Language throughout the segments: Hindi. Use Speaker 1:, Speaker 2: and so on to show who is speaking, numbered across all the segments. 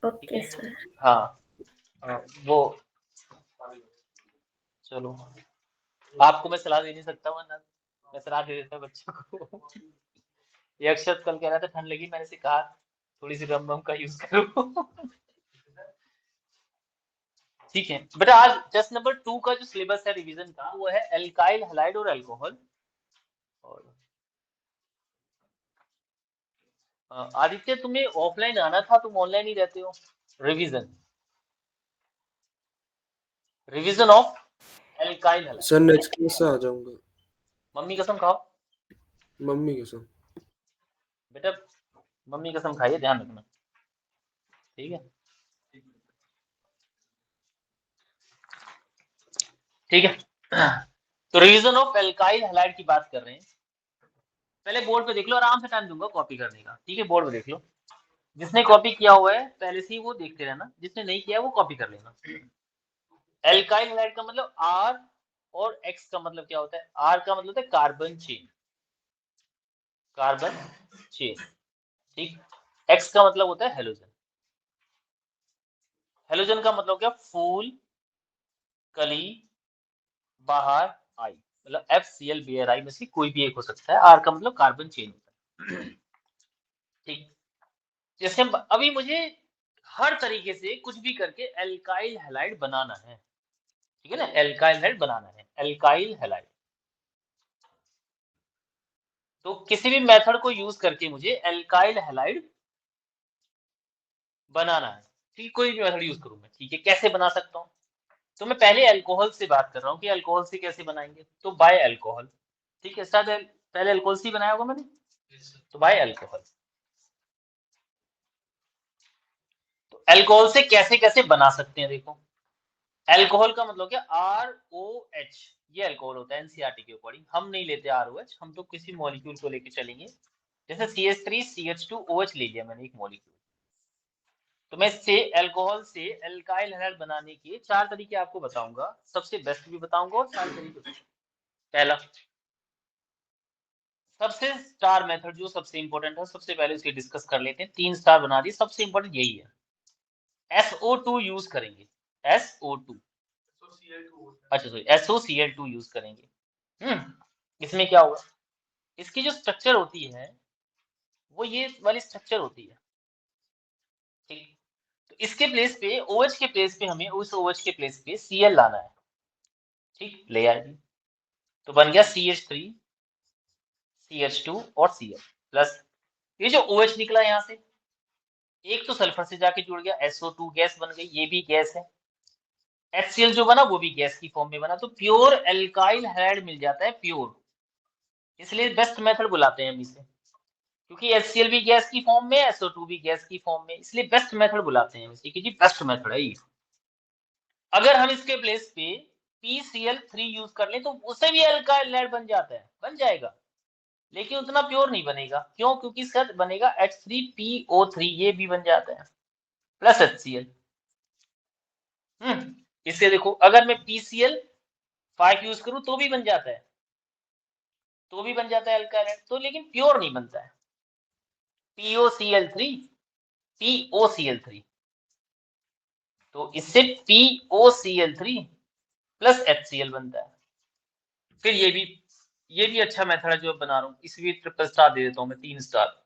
Speaker 1: ठीक
Speaker 2: ओके
Speaker 1: है।
Speaker 2: सर।
Speaker 1: हाँ वो चलो आपको मैं सलाह दे नहीं सकता, वरना मैं सलाह दे देता बच्चों को। ये अक्षत कल कह रहा था ठंड लगी, मैंने से कहा थोड़ी सी रम का यूज करो। ठीक है बेटा, आज टेस्ट नंबर 2 का जो सिलेबस है रिवीजन का, वो है एल्काइल हैलाइड और अल्कोहल। और आदित्य तुम्हें ऑफलाइन आना था, तुम ऑनलाइन ही रहते हो। Revision revision of alkyl halide.
Speaker 3: Sir next class से आ जाऊंगा।
Speaker 1: मम्मी कसम खाओ
Speaker 3: मम्मी के साथ।
Speaker 1: बेटा, मम्मी कसम खाइए, ध्यान रखना, ठीक है। ठीक है, तो रिवीजन ऑफ एल्काइल हैलाइड की बात कर रहे हैं। पहले बोर्ड पे देख लो, आराम से टाइम दूंगा कॉपी करने का, ठीक है। बोर्ड पे देख लो, जिसने कॉपी किया हुआ है पहले से ही वो देखते रहना, जिसने नहीं किया है वो कॉपी कर लेना। एल्काइल हैलाइड का मतलब आर, और एक्स का मतलब क्या होता है? आर का मतलब होता है कार्बन चेन, कार्बन चेन, ठीक। एक्स का मतलब होता है हेलोजन। हेलोजन का मतलब क्या? फूल, कली, बाहर, आई, मतलब FCl Br आई में से कोई भी एक हो सकता है। आर का मतलब कार्बन चेन होता है, ठीक। जैसे अभी मुझे हर तरीके से कुछ भी करके एल्काइल हैलाइड बनाना है, ठीक है ना। एल्काइल हैलाइड बनाना है, एल्काइल हैलाइड। तो किसी भी मेथड को यूज करके मुझे एल्काइल हैलाइड बनाना है, ठीक। कोई भी मेथड यूज करूं मैं, ठीक है। कैसे बना सकता हूं? तो मैं पहले अल्कोहल से बात कर रहा हूं कि अल्कोहल से कैसे बनाएंगे। तो बाय अल्कोहल, ठीक है। शायद पहले अल्कोहल से ही बनाया होगा मैंने, तो बाय अल्कोहल। तो अल्कोहल से कैसे कैसे बना सकते हैं, देखो। अल्कोहल का मतलब क्या? ROH, ये अल्कोहल होता है एनसीईआरटी के अकॉर्डिंग। हम नहीं लेते ROH, हम तो किसी मॉलिक्यूल को लेके चलेंगे। जैसे CH3 CH2 OH ले लिया मैंने, एक मॉलिक्यूल। तो मैं इससे अल्कोहल से एल्काइल हैलाइड बनाने के 4 तरीके आपको बताऊंगा, सबसे बेस्ट भी बताऊंगा और 4 तरीके। पहला, सबसे स्टार मेथड जो सबसे इंपॉर्टेंट है, सबसे पहले उसके डिस्कस कर लेते हैं। 3 स्टार बना दिए, सबसे इंपॉर्टेंट यही है। SO2 यूज करेंगे, SO2, अच्छा सॉरी SOCl2 यूज करेंगे। इसमें क्या होगा? इसकी जो स्ट्रक्चर होती है वो ये वाली स्ट्रक्चर होती है, ठीक। तो इसके प्लेस पे, OH के प्लेस पे, हमें उस OH के प्लेस पे Cl लाना है, ठीक। ले आए, तो बन गया CH3 CH2 और Cl प्लस ये जो OH निकला यहाँ से, एक तो सल्फर से जाके जुड़ गया, SO2 गैस बन गई, ये भी गैस है। HCl जो बना वो भी गैस की फॉर्म में बना, तो प्योर एल्काइल हैलाइड मिल जाता है, प्योर। इसलिए बेस्ट मेथड बुलाते हैं हम इसे, क्योंकि HCl भी गैस की फॉर्म में, SO2 भी गैस की फॉर्म में, इसलिए बेस्ट मेथड बुलाते हैं इसे, क्योंकि बेस्ट मेथड है ये। अगर हम इसके प्लेस पे PCl3 यूज कर लें तो उससे भी एल्काइल हैलाइड बन जाता है, बन जाएगा, लेकिन उतना प्योर नहीं बनेगा। क्यों? क्योंकि इसका बनेगा H3PO3, ये भी बन जाता है, प्लस HCl। इससे देखो, अगर मैं PCl5 यूज करूं तो भी बन जाता है, तो भी बन जाता है अल्काइल हैलाइड, तो लेकिन प्योर नहीं बनता है। POCl3 POCl3, तो इससे POCl3 प्लस HCl बनता है। फिर ये भी अच्छा मेथड है जो बना रहा हूँ, इस भी ट्रिपल स्टार दे देता हूँ मैं, 3 स्टार।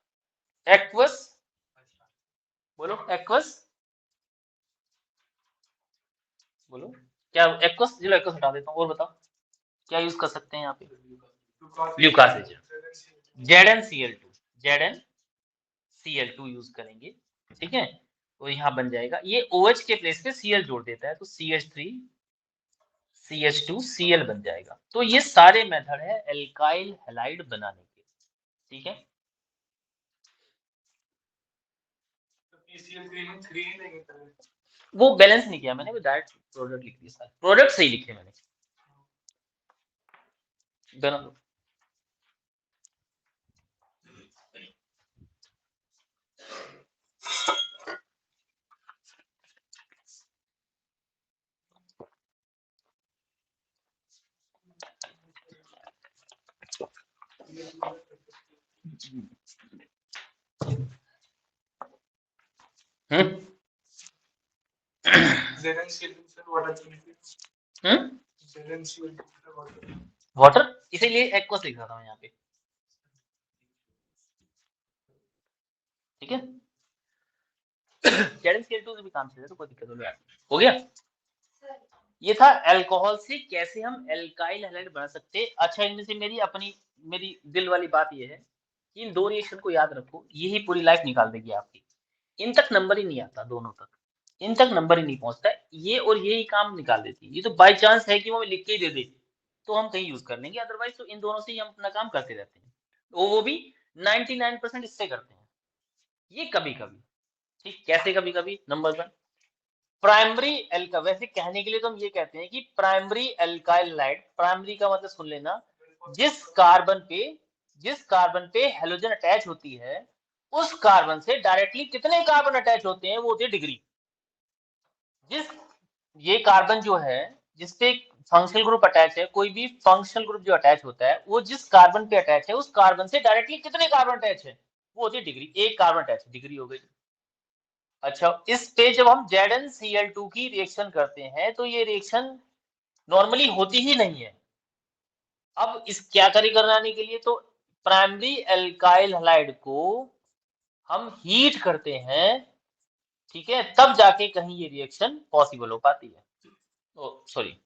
Speaker 1: एक्वस, बोलो एक्वस, बोलो क्या? एक्वस, चलो एक्वस हटा देता हूँ, और बताओ क्या यूज कर सकते हैं यहाँ पे? ल्यूकास एजेंट, ZnCl2 यूज करेंगे, ठीक है। तो यहाँ बन जाएगा, ये OH के प्लेस पे Cl जोड़ देता है, तो CH3 CH2Cl बन जाएगा। तो ये सारे मेथड है एल्काइल हैलाइड बनाने के, ठीक है। वो बैलेंस नहीं किया मैंने, वो डायरेक्ट प्रोडक्ट लिख दिया, सारे प्रोडक्ट सही लिखे मैंने दोनों। वाटर, इसीलिए एक्वस लिखा था मैं यहाँ पे, ठीक है। ZnCl2 से भी काम चल रहा है तो कोई दिक्कत नहीं आती। हो गया, ये था अल्कोहल से कैसे हम एल्काइल हैलाइड बना सकते। अच्छा, इनमें से मेरी दिल वाली बात ये है कि इन दो रिएक्शन को याद रखो, यही पूरी लाइफ निकाल देगी आपकी। इन तक नंबर ही नहीं आता, दोनों तक इन तक नंबर ही नहीं पहुंचता, ये और ये ही काम निकाल देती है। ये तो बाय चांस है कि वो लिख के ही दे दे तो हम कहीं यूज कर लेंगे, अदरवाइज तो इन दोनों से ही हम अपना काम करते रहते हैं, तो वो भी 99% इससे करते हैं। ये कभी कभी, ठीक, कैसे कभी कभी, नंबर 1, प्राइमरी एल्का, वैसे कहने के लिए तो हम ये कहते हैं कि प्राइमरी एल्काइल हैलाइड, प्राइमरी का मतलब सुन लेना, जिस कार्बन पे हेलोजन अटैच होती है उस कार्बन से डायरेक्टली कितने कार्बन अटैच होते हैं वो होती है डिग्री। जिस ये कार्बन जो है जिसपे फंक्शनल ग्रुप अटैच है, कोई भी फंक्शनल ग्रुप जो अटैच होता है वो जिस कार्बन पे अटैच है उस कार्बन से डायरेक्टली कितने कार्बन अटैच है वो होती है डिग्री। एक कार्बन अटैच, डिग्री हो गई। अच्छा, इस पे जब हम ZnCl2 की रिएक्शन करते हैं तो ये रिएक्शन नॉर्मली होती ही नहीं है। अब इस क्या करें कराने के लिए, तो प्राइमरी एल्काइल हैलाइड को हम हीट करते हैं, ठीक है, तब जाके कहीं ये रिएक्शन पॉसिबल हो पाती है। ओ सॉरी,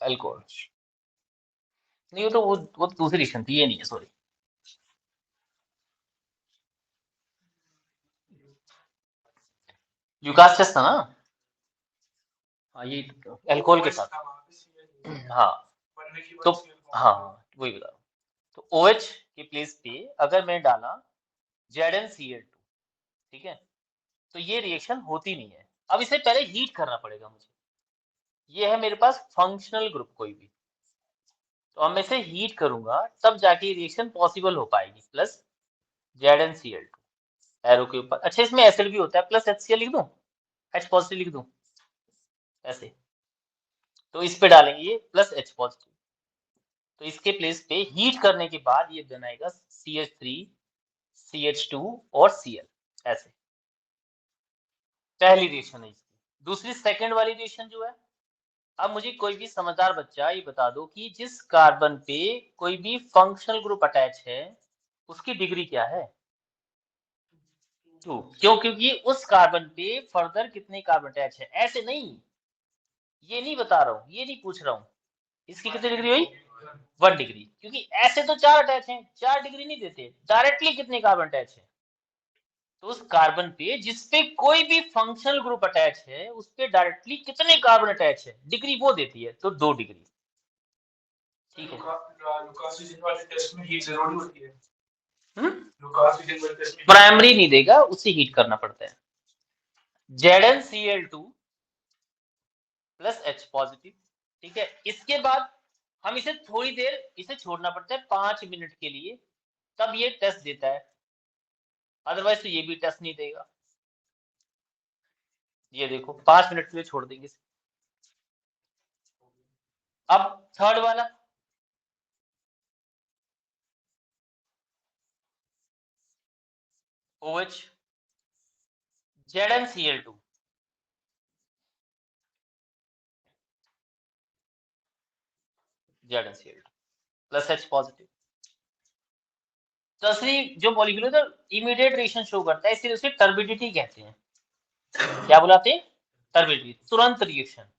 Speaker 1: अल्कोहल नहीं, वो दूसरी रिएक्शन थी, ये नहीं है, सॉरी। ल्यूकास टेस्ट था ना, हाँ, ये अल्कोहल के साथ, हाँ, तो हाँ वही बता रहा हूँ। तो OH के प्लेस पे अगर मैं डाला ZnCl2, ठीक है, तो ये रिएक्शन होती नहीं है। अब इसे पहले हीट करना पड़ेगा मुझे। ये है मेरे पास फंक्शनल ग्रुप कोई भी, तो अब मैं इसे हीट करूंगा तब जाके रिएक्शन पॉसिबल हो पाएगी, प्लस ZnCl2 एरो के ऊपर। अच्छा, इसमें एसिड भी होता है, प्लस HCl लिख दूं, H पॉजिटिव लिख दूं ऐसे, तो इस पे डालेंगे ये प्लस H पॉजिटिव, तो इसके प्लेस पे हीट करने के बाद ये बनाएगा CH3 CH2 और Cl ऐसे। पहली रिएक्शन है इसकी। दूसरी सेकंड वाली रिएक्शन जो है, अब मुझे कोई भी समझदार बच्चा ये बता दो कि जिस कार्बन पे कोई भी फंक्शनल ग्रुप अटैच है उसकी डिग्री क्या है? 2। क्यों? क्योंकि उस कार्बन पे फर्दर कितने कार्बन अटैच है, ऐसे नहीं, ये नहीं बता रहा हूँ, ये नहीं पूछ रहा हूँ। इसकी कितनी डिग्री हुई? 1 डिग्री, क्योंकि ऐसे तो 4 अटैच हैं, 4 डिग्री नहीं देते, डायरेक्टली कितने कार्बन अटैच है, तो उस कार्बन पे जिसपे कोई भी फंक्शनल ग्रुप अटैच है उस पे डायरेक्टली कितने कार्बन अटैच है, डिग्री वो देती है, तो 2 डिग्री, ठीक है। प्राइमरी नहीं देगा, उसे हीट करना पड़ता है। ZnCl2 प्लस H पॉजिटिव, ठीक है। इसके बाद हम इसे थोड़ी देर इसे छोड़ना पड़ता है 5 मिनट के लिए, तब ये टेस्ट देता है, अदरवाइज तो ये भी टेस्ट नहीं देगा। ये देखो 5 मिनट के लिए छोड़ देंगे इसे। अब थर्ड वाला, OH ZnCl2 plus H positive. तीसरी जो मॉलिक्यूल है तो इमीडिएट रिएक्शन शो करता है, इसलिए उसे टर्बिडिटी कहते हैं। क्या बुलाते हैं? टर्बिडिटी, तुरंत रिएक्शन,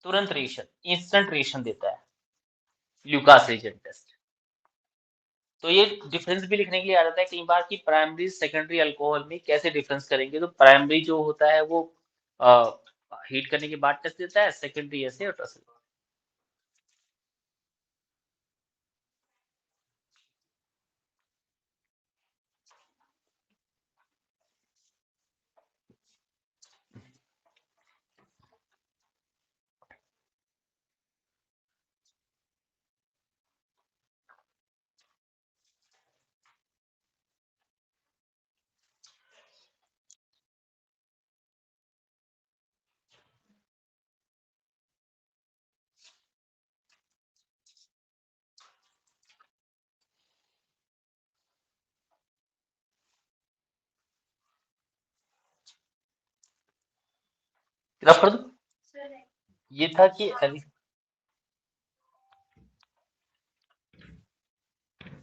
Speaker 1: तुरंत रिएक्शन, इंस्टेंट रिएक्शन देता है ल्यूकास रिएजेंट टेस्ट। तो ये डिफरेंस भी लिखने के लिए आ जाता है कई बार कि प्राइमरी सेकेंडरी अल्कोहल में कैसे डिफरेंस करेंगे, तो प्राइमरी जो होता है वो हीट करने के बाद टेस्ट देता है, सेकेंडरी ऐसे और टर्सरी। रफ कर दो। ये था कि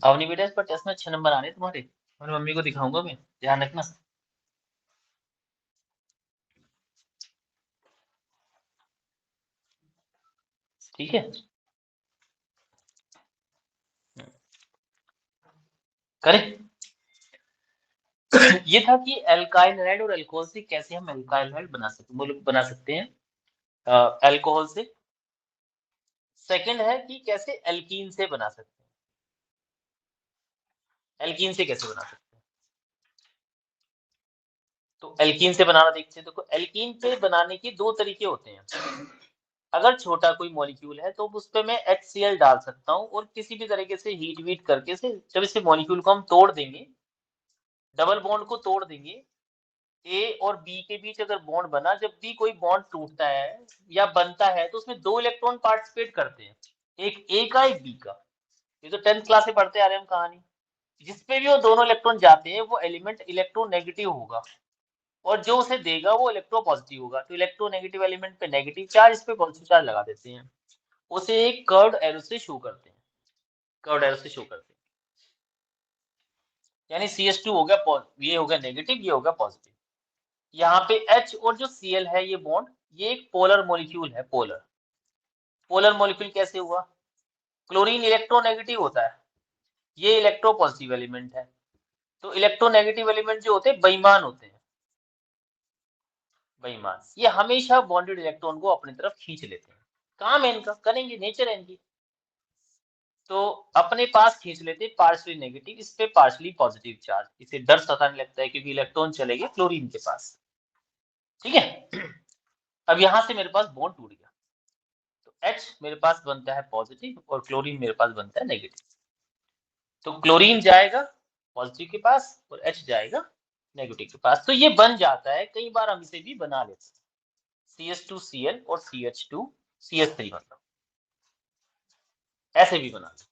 Speaker 1: अवनी बेटा इस पर टेस्ट में 6 नंबर आने तुम्हारे, और मम्मी को दिखाऊंगा मैं, ध्यान रखना। ठीक है, करें। ये था कि एल्काइल हैलाइड और अल्कोहल से कैसे हम एल्काइल हैलाइड बना सकते हैं अल्कोहल से। सेकंड है कि कैसे एल्कीन से बना सकते हैं, एल्कीन से कैसे बना सकते हैं। तो एल्कीन से बनाना देखते हैं। देखो एल्कीन से बनाने के दो तरीके होते हैं। अगर छोटा कोई मॉलिक्यूल है तो उस पे मैं HCl डाल सकता हूँ और किसी भी तरीके से हीट वीट करके से जब इसे मॉलिक्यूल को हम तोड़ देंगे, डबल बॉन्ड को तोड़ देंगे, ए और बी के बीच अगर बॉन्ड बना, जब भी कोई बॉन्ड टूटता है या बनता है तो उसमें 2 इलेक्ट्रॉन पार्टिसिपेट करते हैं, एक ए का एक बी का। ये तो 10th क्लास से पढ़ते आ रहे हैं हम कहानी। जिसपे भी वो दोनों इलेक्ट्रॉन जाते हैं वो एलिमेंट इलेक्ट्रोनेगेटिव होगा और जो उसे देगा वो इलेक्ट्रोपॉजिटिव होगा। तो इलेक्ट्रोनेगेटिव एलिमेंट पे नेगेटिव चार्ज, इस पे पॉजिटिव चार्ज लगा देते हैं, उसे एक कर्व्ड एरो से शो करते हैं, कर्व्ड एरो से शो करते हैं। यानी CH2 हो गया, ये हो गया नेगेटिव, ये हो गया पॉजिटिव। यहाँ पे H और जो Cl है ये बॉन्ड, ये एक पोलर मॉलिक्यूल है। पोलर पोलर मॉलिक्यूल कैसे हुआ? क्लोरीन इलेक्ट्रोनेगेटिव होता है, ये इलेक्ट्रोपॉजिटिव एलिमेंट है। तो इलेक्ट्रोनेगेटिव एलिमेंट जो होते हैं बेईमान होते हैं, बेईमान। ये हमेशा बॉन्डेड इलेक्ट्रॉन को अपनी तरफ खींच लेते हैं, काम है इनका, करेंगे, नेचर है इनकी। तो अपने पास खींच लेते हैं पार्शली नेगेटिव, इस पे पार्शली पॉजिटिव चार्ज। इसे डर सताने लगता है क्योंकि इलेक्ट्रॉन चले गए क्लोरीन के पास। ठीक है, अब यहां से मेरे पास बॉन्ड टूट गया, तो H मेरे पास बनता है पॉजिटिव और क्लोरीन मेरे पास बनता है नेगेटिव। तो क्लोरीन जाएगा पॉजिटिव के पास और H जाएगा नेगेटिव के पास। तो ये बन जाता है, कई बार हम इसे भी बना लेते हैं, CH2Cl और CH2CH3, मतलब ऐसे भी बना सकते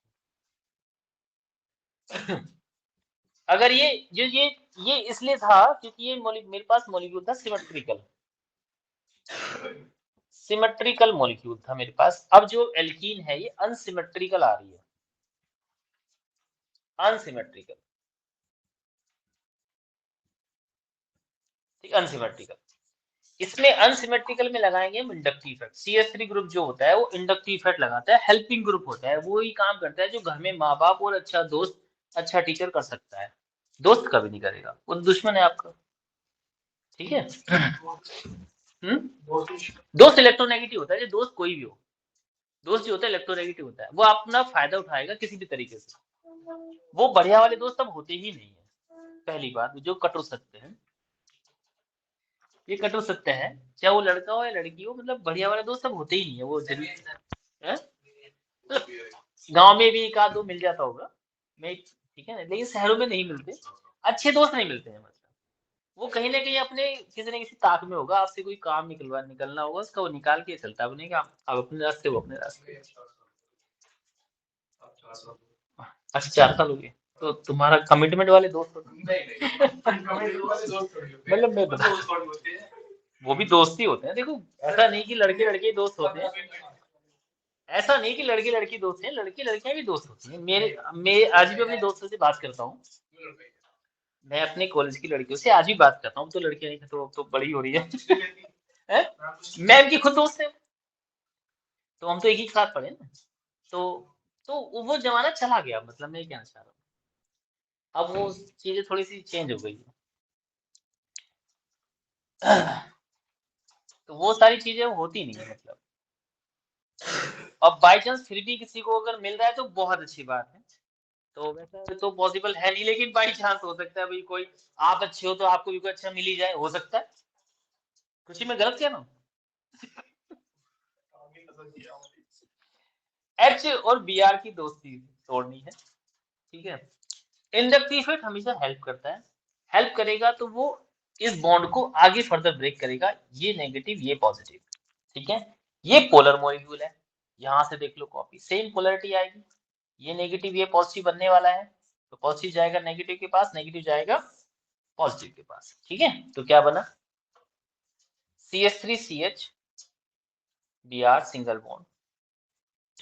Speaker 1: अगर ये इसलिए था क्योंकि ये मेरे पास मॉलिक्यूल था सिमेट्रिकल मॉलिक्यूल था मेरे पास। अब जो एल्कीन है ये अनसिमेट्रिकल आ रही है, अनसिमेट्रिकल, ठीक, अनसिमेट्रिकल। इसमें अनसिमेट्रिकल में लगाएंगे हम इंडक्टिव इफेक्ट। CH3 ग्रुप जो होता है वो इंडक्टिव इफेक्ट लगाता है, हेल्पिंग ग्रुप होता है, वो ही काम करता है जो घर में माँ बाप और अच्छा दोस्त, अच्छा टीचर कर सकता है, दोस्त कभी नहीं करेगा, वो दुश्मन है आपका। ठीक है, दोस्त इलेक्ट्रोनेगेटिव होता है, जो दोस्त कोई भी हो, दोस्त जो होता है इलेक्ट्रोनेगेटिव होता है, वो अपना फायदा उठाएगा किसी भी तरीके से। वो बढ़िया वाले दोस्त अब होते ही नहीं है, पहली बात जो कटु सत्य है, ये कटु सत्य है। चाहे वो लड़का हो या लड़की हो, मतलब बढ़िया वाले दोस्त अब होते ही नहीं है, वो जरूरी है। गांव में भी एक आध दो मिल जाता होगा, मैं, ठीक है ना, लेकिन शहरों में नहीं मिलते, अच्छे दोस्त नहीं मिलते हैं। मतलब वो कहीं ना कहीं अपने किसी न किसी ताक में होगा, आपसे कोई काम निकलना होगा उसका, वो निकाल के चलता है अपने काम, आप अपने रास्ते, वो अपने रास्ते। अच्छा 4 साल हो गए, तो तुम्हारा कमिटमेंट वाले दोस्त मतलब मैं बता, वो भी दोस्त ही होते हैं। देखो ऐसा नहीं कि लड़के लड़के दोस्त होते हैं, ऐसा नहीं कि लड़के लड़की दोस्त हैं, लड़की लड़कियां भी दोस्त होती हैं। मैं आज भी अपने दोस्तों से बात करता हूँ, मैं अपने कॉलेज की लड़कियों से आज भी बात करता हूँ। तो लड़कियां नहीं तो बड़ी हो रही है मैं इनकी खुद दोस्त है, तो हम तो एक ही साथ पढ़े ना। तो तो वो जमाना चला गया, मतलब मैं क्या चाह रहा हूँ, अब वो चीजें थोड़ी सी चेंज हो गई है तो वो सारी चीजें होती नहीं है, मतलब। अब बाई चांस फिर भी किसी को अगर मिल रहा है तो बहुत अच्छी बात है, तो वैसे तो पॉसिबल है नहीं, लेकिन बाई चांस हो सकता है भाई, कोई आप अच्छे हो तो आपको भी कोई अच्छा मिल ही जाए, हो सकता है। कुछ मैं गलत कह रहा हूँ? H और Br की दोस्ती तोड़नी है, ठीक है। इंडक्टिव इफेक्ट हमेशा हेल्प करता है, हेल्प करेगा तो वो इस बॉन्ड को आगे फर्दर ब्रेक करेगा, ये नेगेटिव ये पॉजिटिव, ठीक है। ये पोलर मॉलिक्यूल है, यहां से देख लो कॉपी, सेम पोलरिटी आएगी, ये नेगेटिव ये पॉजिटिव बनने वाला है, तो पॉजिटिव जाएगा नेगेटिव के पास, नेगेटिव जाएगा पॉजिटिव के पास, ठीक है। तो क्या बना, CH3CH Br single bond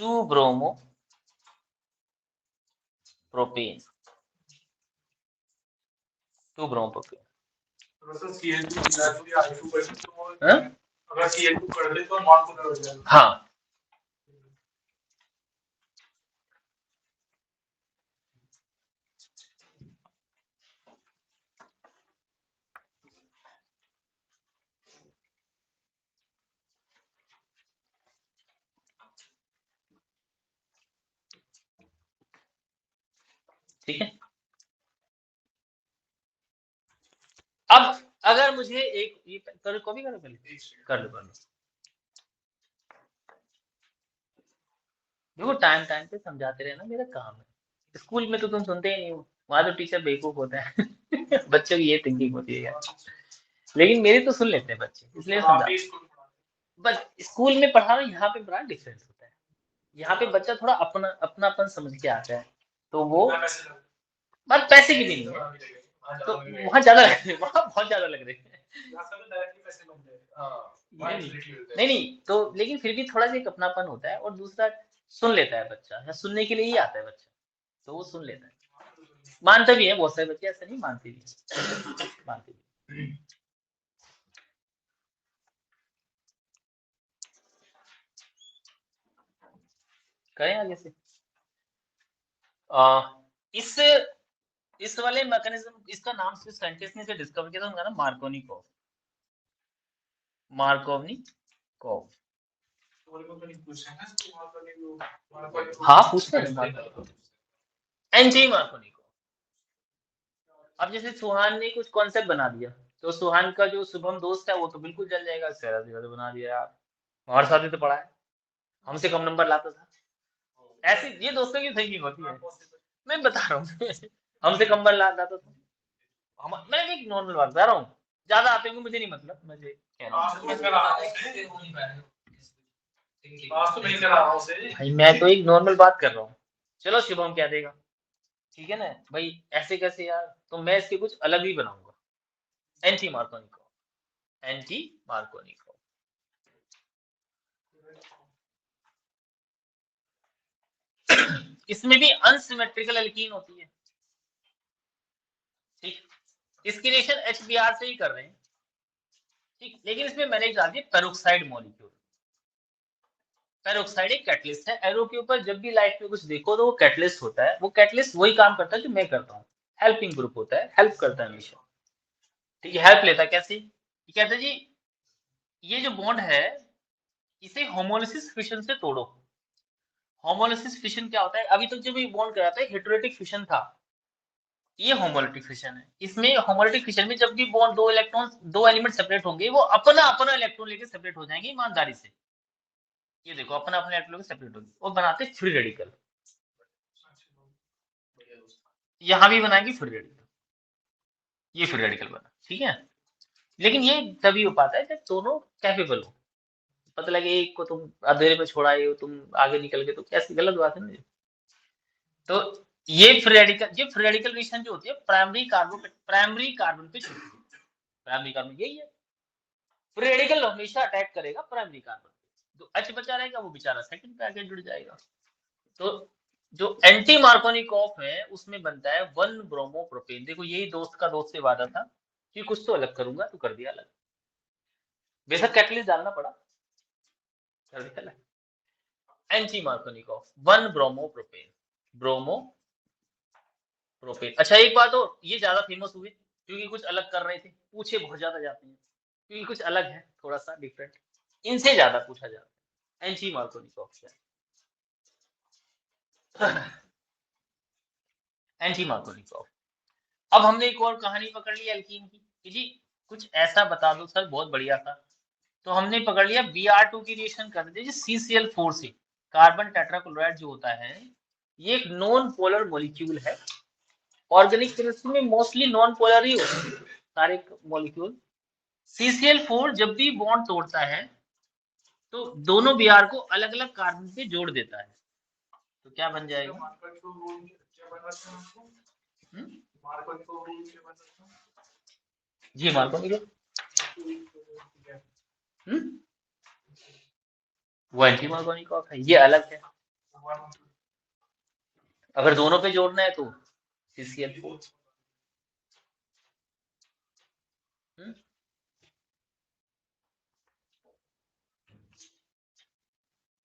Speaker 1: 2 bromo propane 2 bromo propane हाँ ठीक है। अब अगर मुझे एक ये करो कॉपी करो पहले कर लो देखो टाइम टाइम पे समझाते रहना मेरा काम है। स्कूल में तो तुम सुनते ही नहीं हो, वहां तो टीचर बेवकूफ होता है बच्चों की ये थिंकिंग होती है यार, लेकिन मेरी तो सुन लेते हैं बच्चे, इसलिए समझा। बस स्कूल में पढ़ाना यहाँ पे बड़ा डिफरेंस होता है। यहाँ पे बच्चा थोड़ा अपनापन समझ के आता है, तो वो बस पैसे की भी नहीं है, तो वहाँ ज्यादा लग रहे हैं, वहाँ बहुत ज्यादा लग रहे हैं। नहीं तो लेकिन फिर भी थोड़ा सा एक अपनापन होता है, और दूसरा सुन लेता है बच्चा, या सुनने के लिए ही आता है बच्चा, तो वो सुन लेता है, मानते भी है बहुत सारे बच्चे, ऐसे नहीं मानते भी, मानते भी। करें आगे से इस इस वाले मैकेनिज्म, इसका नाम सिर्फ साइंटिस्ट ने डिस्कवर किया था, उनका नाम मार्कोनिकॉफ, मार्कोनिकॉफ। हाँ पूछते हैं एंटी मार्कोनिकॉफ। अब जैसे सुहान ने कुछ कॉन्सेप्ट बना दिया, तो सुहान का जो शुभम दोस्त है वो तो बिल्कुल जल जाएगा, तो बना दिया यार, हमारे साथ ही तो पढ़ा है, हमसे कम नंबर लाता था। ऐसी ये दोस्तों की थिंकिंग होती है, मैं बता रहा हूँ हमसे कम नंबर लाता था, मैं एक नॉर्मल बात बता रहा हूँ, ज्यादा आते होंगे मुझे नहीं मतलब, मुझे कह रहा हूँ भाई, मैं तो एक नॉर्मल बात कर रहा हूँ। चलो शुभम क्या देगा, ठीक है ना भाई, ऐसे कैसे यार, तो मैं इसके कुछ अलग ही बनाऊंगा, एंटी मार्कोनिको, एंटी मार्कोनिको। इसमें भी अनसिमेट्रिकल एल्कीन होती है, ठीक, इसकी रिएक्शन HBr से ही कर रहे हैं, ठीक, लेकिन इसमें मैंने एक डाल दिया पेरोक्साइड मॉलिक्यूल। पेरोक्साइड एक कैटलिस्ट है, एरो के ऊपर जब भी लाइफ में कुछ देखो तो वो कैटलिस्ट होता है, वो कैटलिस्ट वही काम करता है जो मैं करता हूँ, हेल्पिंग ग्रुप होता है, हेल्प करता है हमेशा, ठीक है, हेल्प लेता है कैसे, ये कहते हैं जी ये जो बॉन्ड है इसे होमोलिसिस फिशन से तोड़ो। होमोलिसिस फिशन क्या होता है, अभी तक जब ये बॉन्ड कराता है हेटेरोटिक फिशन था, ये होमोलिटिक फिशन है। इसमें होमोलिटिक फिशन में जब भी बॉन्ड दो इलेक्ट्रॉन, दो एलिमेंट सेपरेट होंगे, वो अपना अपना इलेक्ट्रॉन लेके सेपरेट हो जाएंगे ईमानदारी से, ये देखो अपना अपना इलेक्ट्रॉन लेके सेपरेट होंगे और बनाते फ्री रेडिकल, यहाँ भी बनाएंगे फ्री रेडिकल, ये फ्री रेडिकल बना, ठीक है। लेकिन ये तभी हो पाता है जब दोनों कैपेबल हो, पता लगे एक को तुम अंधेरे में छोड़ाए हो, तुम आगे निकल गए, तो कैसी गलत बात है ना ये। तो ये फ्री रेडिकल रिएक्शन जो होती है प्राइमरी कार्बन पे चलती है, प्राइमरी कार्बन यही है, फ्री रेडिकल हमेशा अटैक करेगा प्राइमरी कार्बन, जो H बचा रहेगा वो बेचारा सेकंड पे आके जुड़ जाएगा। तो जो एंटी मार्कोनिकॉफ है उसमें बनता है 1 ब्रोमो प्रोपेन, देखो यही दोस्त का दोस्त से वादा था कि कुछ तो अलग करूंगा, तो कर दिया अलग, बेशक कैटलिस्ट डालना पड़ा, कर दिया अलग, anti Markovnikov 1 bromo propane, bromo propane. अच्छा एक बात हो, ये ज्यादा फेमस हुई क्योंकि कुछ अलग कर रहे थे, पूछे बहुत ज्यादा जाते हैं क्योंकि कुछ अलग है, थोड़ा सा डिफरेंट, इनसे ज्यादा पूछा जाता है एंटी मार्कोनिकॉफ से, एंटी मार्कोनिकॉफ। अब हमने एक और कहानी पकड़ ली एल्कीन की कि जी कुछ ऐसा बता दो सर बहुत बढ़िया था, तो हमने पकड़ लिया Br2 की रिएक्शन कर दी CCl4 से, कार्बन टेट्राक्लोराइड जो होता है ये एक नॉन पोलर मॉलिक्यूल है, ऑर्गेनिक केमिस्ट्री में मोस्टली नॉन पोलर ही होते हैं सारे मॉलिक्यूल। CCl4 जब भी बॉन्ड तोड़ता है तो दोनों Br को अलग अलग कार्बन पे जोड़ देता है, तो क्या बन जाएगा, जी मार्कोनिको, वो एंटीमोर्गेनिक है, ये अलग है। अगर दोनों पे जोड़ना है तो CCl4।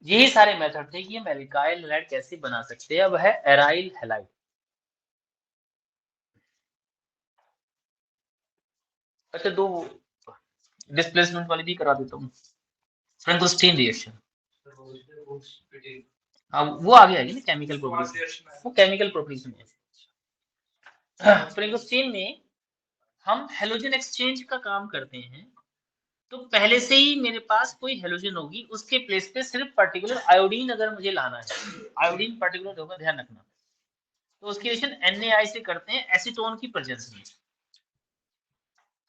Speaker 1: यही सारे मेथड थे कि हम एल्काइल हैलाइड कैसे बना सकते हैं। अब है एराइल हैलाइड। अच्छा, दो डिस्प्लेसमेंट वाली भी करा देता हूँ। फ्रैंकोस्टीन रिएक्शन, हाँ वो आगे आएगी ना, केमिकल प्रॉपर्टीज, वो केमिकल प्रॉपर्टीज में है। फ्रैंकोस्टीन में हम हेलोजन एक्सचेंज का काम करते हैं। तो पहले से ही मेरे पास कोई हेलोजन होगी, उसके प्लेस पे सिर्फ पर्टिकुलर आयोडीन अगर मुझे लाना है, आयोडीन पर्टिकुलर होगा, ध्यान रखना। तो उसकी रिएक्शन NaI से करते हैं एसीटोन की प्रेजेंस में।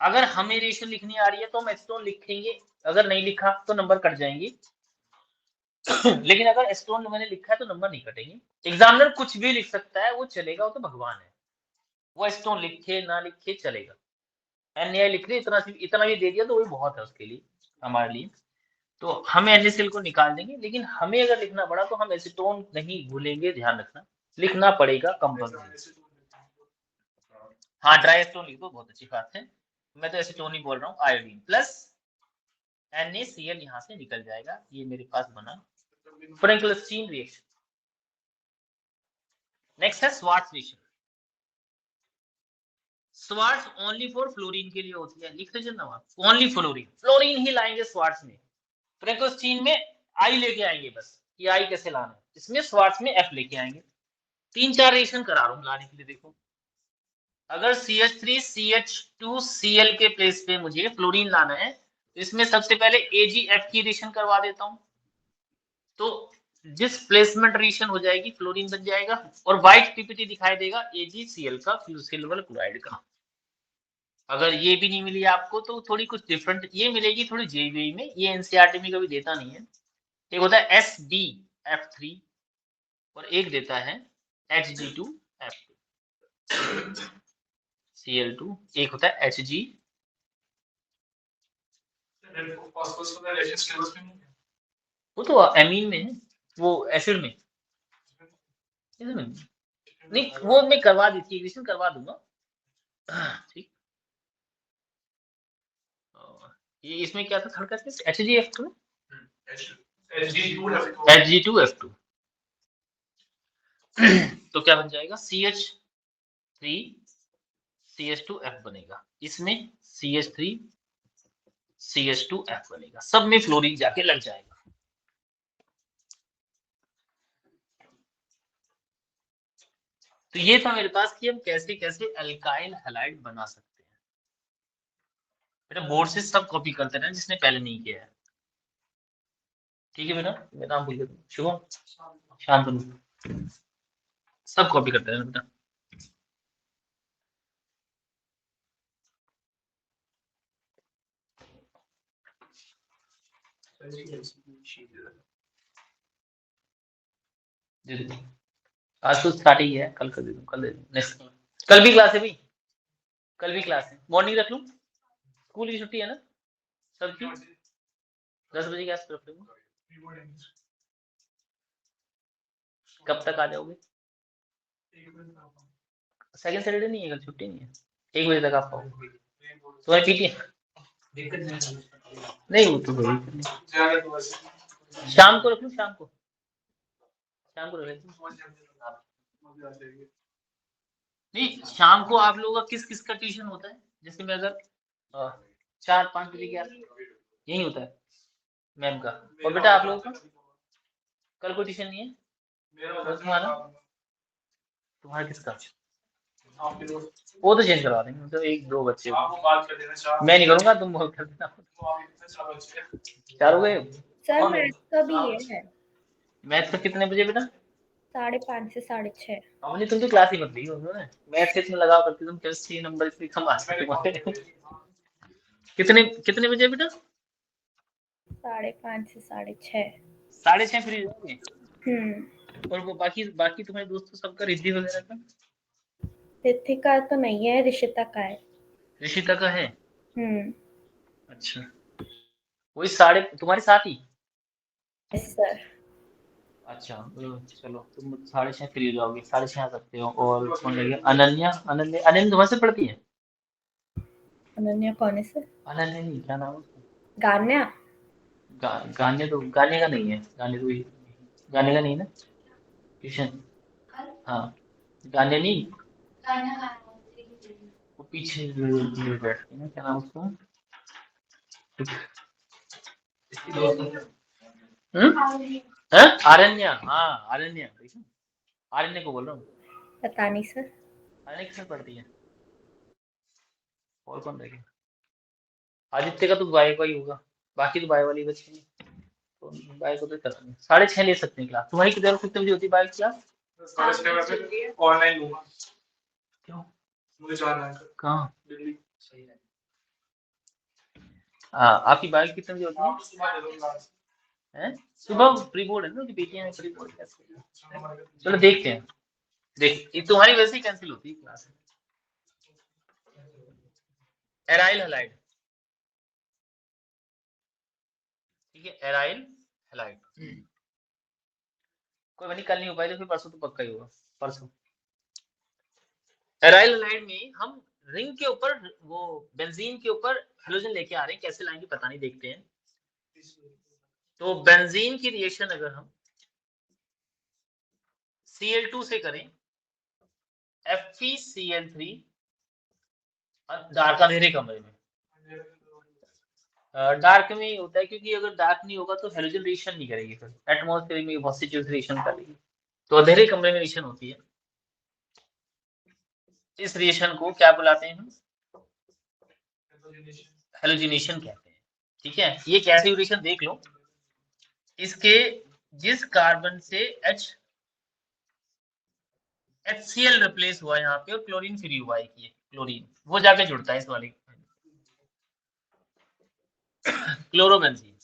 Speaker 1: अगर हमें रिएक्शन लिखनी आ रही है तो हम एसीटोन लिखेंगे, अगर नहीं लिखा तो नंबर कट जाएंगे। लेकिन अगर एसीटोन मैंने लिखा है तो नंबर नहीं कटेंगे। एग्जामिनर कुछ भी लिख सकता है, वो चलेगा, वो तो भगवान है। वो एसीटोन लिखे ना लिखे चलेगा। NaI लिख रहे इतना भी दे दिया तो वही बहुत है उसके लिए, हमारे लिए। तो हम NaCl को निकाल देंगे, लेकिन हमें अगर लिखना पड़ा तो हम एसीटोन नहीं भूलेंगे, ध्यान रखना, लिखना पड़ेगा कंपल्सरी। हाँ, ड्राई एसीटोन लिख दो, बहुत अच्छी बात है। मैं तो एसीटोन ही बोल रहा हूँ। आयोडीन प्लस NaCl यहाँ से निकल जाएगा, ये मेरे पास बना फ्रैंकलिस्टीन रिएक्शन। नेक्स्ट है Swarts reaction. Swarts only for fluorine के लिए होती है, लिख लीजिए ना, ओनली फ्लोरीन, फ्लोरीन ही लाएंगे स्वार्ट्ज में। फ्रैंकोस्टीन में आई लेके आएंगे बस, कि आई कैसे लाना है। इसमें स्वार्ट्ज में F लेके आएंगे। 3-4 रिएक्शन करा रहा हूँ लाने के लिए। देखो, अगर CH3CH2Cl के प्लेस पे मुझे फ्लोरीन लाना है, इसमें सबसे पहले AgF की रिएक्शन करवा देता हूँ। तो जिस प्लेसमेंट रिएक्शन हो जाएगी, फ्लोरीन बन जाएगा और व्हाइट पीपीटी दिखाई देगा AgCl का, सिल्वर क्लोराइड का। अगर ये भी नहीं मिली आपको तो थोड़ी कुछ डिफरेंट ये मिलेगी, थोड़ी जेईई में, ये एनसीईआरटी में कभी देता नहीं है। एक होता है SbF3 और एक देता है Hg2F2Cl2, एक होता है Hg। वो तो एमीन में है, वो एसिड में नहीं, वो मैं करवा दी थी, एग्रीशन करवा दूंगा। ठीक, ये इसमें क्या था थर्ड का, HgF2 Hg2F2 तो क्या बन जाएगा, CH3CH2F बनेगा, इसमें CH3CH2F बनेगा, सब में फ्लोरीन जाके लग जाएगा। तो ये था मेरे पास कि हम कैसे कैसे अल्काइल हैलाइड बना सकते हैं। बेटा बोर्ड से सब कॉपी करते रहना जिसने पहले नहीं किया है, ठीक है बेटा। मेरा नाम भूल गया, शुभम, शांतनु, सब कॉपी करते रहना बेटा। दे दो, आज तो स्टार्ट ही है, कल कर दे दूँ, कल दे दूँ, नेक्स्ट कल भी क्लास है भाई, कल भी क्लास है। मॉर्निंग रख लूँ, स्कूल की छुट्टी है ना सबकी, 10 बजे के आस पास रख लूँ। कब तक आ जाओगे? सेकंड सैटरडे नहीं है कल, छुट्टी नहीं है, 1 बजे तक आप आओगे। तुम्हारी पीटी नहीं, वो तो शाम को रख लूँ, शाम को रख नहीं, शाम को आप लोगों का किस किस का ट्यूशन होता है? जैसे मैं अगर 4-5 बजे के यही होता है मैम का। और बेटा आप लोगों का कल कोई ट्यूशन नहीं है? और तुम्हारा किसका? वो तो चेंज करवा देंगे, तो 1-2 बच्चे मैं नहीं करूंगा, तुम बहुत कर देना। 4 हो गए
Speaker 2: सर मैथ का भी है।
Speaker 1: मैथ का कितने बजे बेटा?
Speaker 2: 5:30 से 6:30।
Speaker 1: अमनी तुम तो क्लास ही मत ली हो ना, मैथ से इतना लगाव करती, तुम केमिस्ट्री नंबर इतनी कम आते तुम्हारे। कितने बजे बेटा?
Speaker 2: 5:30 से 6:30।
Speaker 1: 6:30 फ्री होंगे।
Speaker 2: हम्म।
Speaker 1: और वो बाकी तुम्हारे दोस्तों सबका रिद्धि वगैरह का?
Speaker 2: रिद्धि का तो नहीं है, ऋषिता का है।
Speaker 1: ऋषिता का है?
Speaker 2: हम्म।
Speaker 1: अच्छा, वही साढ़े तुम्हारे साथ ही।
Speaker 2: Yes sir.
Speaker 1: अच्छा चलो तुम 6:30 फ्री हो जाओगे, 6:30 आ सकते हो। और कौन रहेगा? अनन्या। अनन्या अनन्या तुम्हारे से पढ़ती है?
Speaker 2: अनन्या कौन है सर?
Speaker 1: अनन्या नहीं, क्या नाम है उसका?
Speaker 2: गान्या।
Speaker 1: गाने तो गाने का नहीं है, गाने तो गाने का नहीं ना ट्यूशन। हाँ गाने नहीं, वो पीछे बैठती है ना, क्या नाम उसका? हैं? आरण्या, हाँ आरण्या, देखो आरण्य को बोल रहा हूँ।
Speaker 2: पता नहीं सर।
Speaker 1: आरण्य किसमें पढ़ती है? और कौन रहेगा? आदित्य का तो बाय का ही होगा, बाकी तो बाय वाली बच्ची है, तो बाय को तो करना है। 6:30 ले सकते हैं क्लास। तुम्हारी कितने कितने बजे होती है बाय क्लास?
Speaker 3: 6:30 ऑनलाइन लूंगा।
Speaker 1: क्यों?
Speaker 3: मुझे जाना है
Speaker 1: कहाँ?
Speaker 3: दिल्ली।
Speaker 1: हाँ आपकी बाय कितने बजे होती है?
Speaker 3: सुबह दे दूंगा।
Speaker 1: हैं? सुबह प्री बोर्ड है ना, कि बेटियां प्री बोर्ड कैसे? चलो देखते हैं, देख ये तुम्हारी वैसे ही कैंसिल होती है क्लास। एराइल हैलाइड, ठीक है, एराइल हैलाइड। कोई बनी कल नहीं हो पाई तो फिर परसों तो पक्का ही होगा, परसों। एराइल हैलाइड में हम रिंग के ऊपर वो बेंजीन के ऊपर हेलोजन लेके आ रहे हैं, कैसे लाएंगे पता नहीं, देखते हैं। तो बेंजीन की रिएक्शन अगर हम Cl2 से करें, FeCl3 डार्क अंधेरे कमरे में। डार्क में ही होता है, क्योंकि अगर डार्क नहीं होगा तो हेलोजन रिएक्शन नहीं करेगी, फिर एटमॉस्फेयर में बहुत सी चीज रिएक्शन करेगी, तो अंधेरे कमरे में रिएक्शन होती है। इस रिएक्शन को क्या बुलाते हैं हम? हेलोजिनेशन कहते हैं, ठीक है। ये कैसी रिएक्शन देख लो, इसके जिस कार्बन से HCl रिप्लेस हुआ यहाँ पे और क्लोरीन फ्री हुआ है, क्लोरीन वो जाके जुड़ता है इस वाले क्लोरोबेंजीन।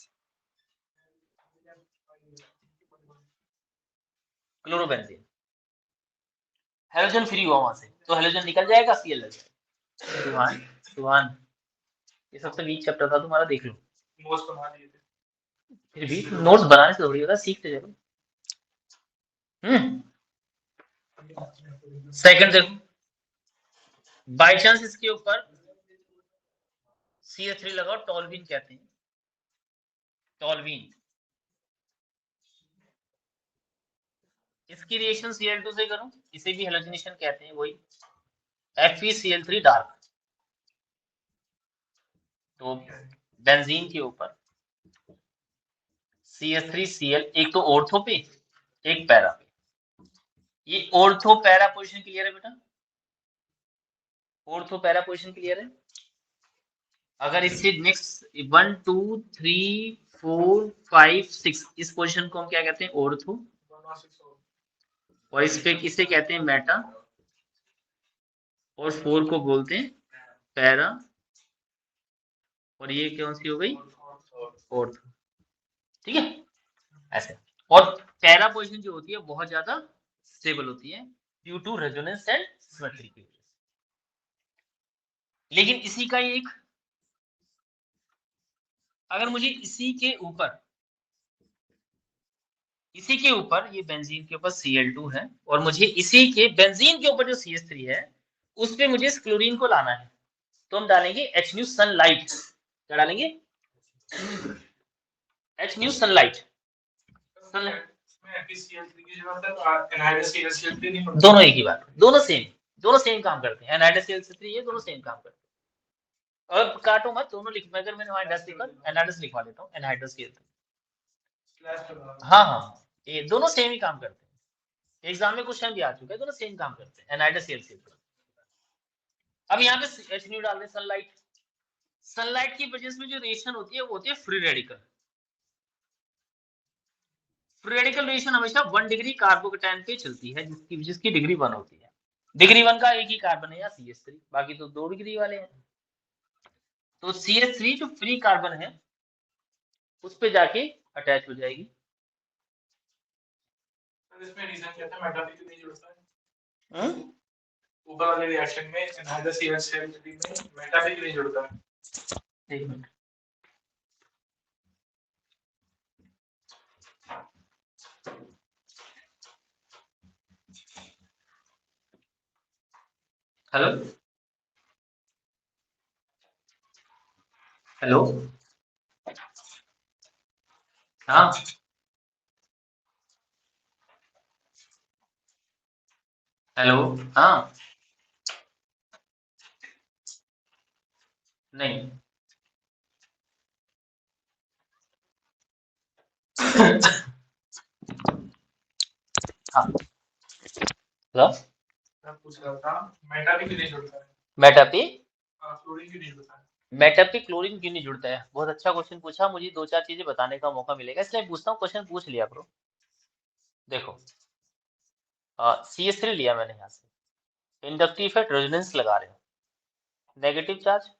Speaker 1: क्लोरोबेंजीन हेलोजन फ्री हुआ वहां से, तो हेलोजन निकल जाएगा, Cl लग जाएगा। सुभान सुभान, ये सबसे वीक चैप्टर था तुम्हारा, देख लो।
Speaker 3: नोट्स बना दिए थे।
Speaker 1: फिर भी नोट्स बनाने से थोड़ी होता, सीखते चलो। सेकंड देखो, बाय चांस इसके ऊपर CH3 लगाओ, टॉल्वीन कहते हैं, टॉल्वीन। इसकी रिएक्शन Cl2 से करो, इसे भी हेलोजिनेशन कहते हैं, वही FeCl3 डार्क। तो बेंजीन के ऊपर CH3Cl, एक तो ऑर्थो पे एक पैरा पे। ये ऑर्थो पैरा पोजीशन क्लियर है बेटा? ऑर्थो पैरा पोजीशन क्लियर है? अगर इससे नेक्स्ट 1 2 3 4 5 6 इस पोजीशन को हम क्या कहते हैं? ऑर्थो। और इस पे किसे कहते हैं? मेटा। और 4 को बोलते हैं पैरा। और ये कौन सी हो गई? ऑर्थो, ठीक है ऐसे। और पैरा पोजीशन जो होती है बहुत ज्यादा स्टेबल होती है due to resonance and symmetry की वजह से। लेकिन इसी का एक, अगर मुझे इसी के ऊपर ये बेंजीन के ऊपर Cl2 है, और मुझे इसी के बेंजीन के ऊपर जो CH3 है उस पे मुझे इस क्लोरीन को लाना है, तो हम डालेंगे HNu सनलाइट। क्या डालेंगे? HNu sunlight. दोनों एक ही बात, दोनों सेम काम करते हैं। एनहाइड्रस CL3 ये दोनों सेम काम करते हैं। और काटो मत, दोनों लिख, अगर मैंने वहां डस्ट लिखा एनहाइड्रस लिखवा देता हूँ, एनहाइड्रस CL3। हाँ हाँ, ये दोनों सेम ही काम करते हैं, एग्जाम में क्वेश्चन भी आ चुका है, दोनों सेम काम करते हैं, एनहाइड्रस CL3। अब यहाँ पे HNu डाल दें, सनलाइट। सनलाइट की वजह से जो रिएक्शन होती है वो होती है free radical. Free radical reaction हमेशा 1 डिग्री कार्बोकेटायन पे चलती है, जिसकी डिग्री 1 होती है। डिग्री 1 का एक ही कार्बन है या CH3, बाकी तो 2 डिग्री वाले हैं। तो CH3 जो फ्री कार्बन है उस पे जाके अटैच हो जाएगी।
Speaker 3: इसमें रीजन क्या था? मेटा भी नहीं जुड़ता है। ऊपर वाले रिएक्शन में एनहाइड्रस CH3 में मेटा भी नहीं जुड़ता है।
Speaker 1: एक मिनट, हेलो हेलो, हाँ हेलो, हाँ नहीं हाँ हेलो,
Speaker 3: मैं पूछ रहा था मेटा भी क्यों नहीं जुड़ता है?
Speaker 1: मेटा पे
Speaker 3: क्लोरीन क्यों नहीं जुड़ता है?
Speaker 1: मेटा पे क्लोरीन क्यों नहीं जुड़ता है? बहुत अच्छा क्वेश्चन पूछा, मुझे 2-4 चीजें बताने का मौका मिलेगा, इसलिए पूछता हूँ, क्वेश्चन पूछ लिया करो। देखो CH3 लिया मैंने यहाँ से, इंडक्टिव इफेक्ट रेजोनेंस लगा रहे हो, नेगेटिव चार्ज,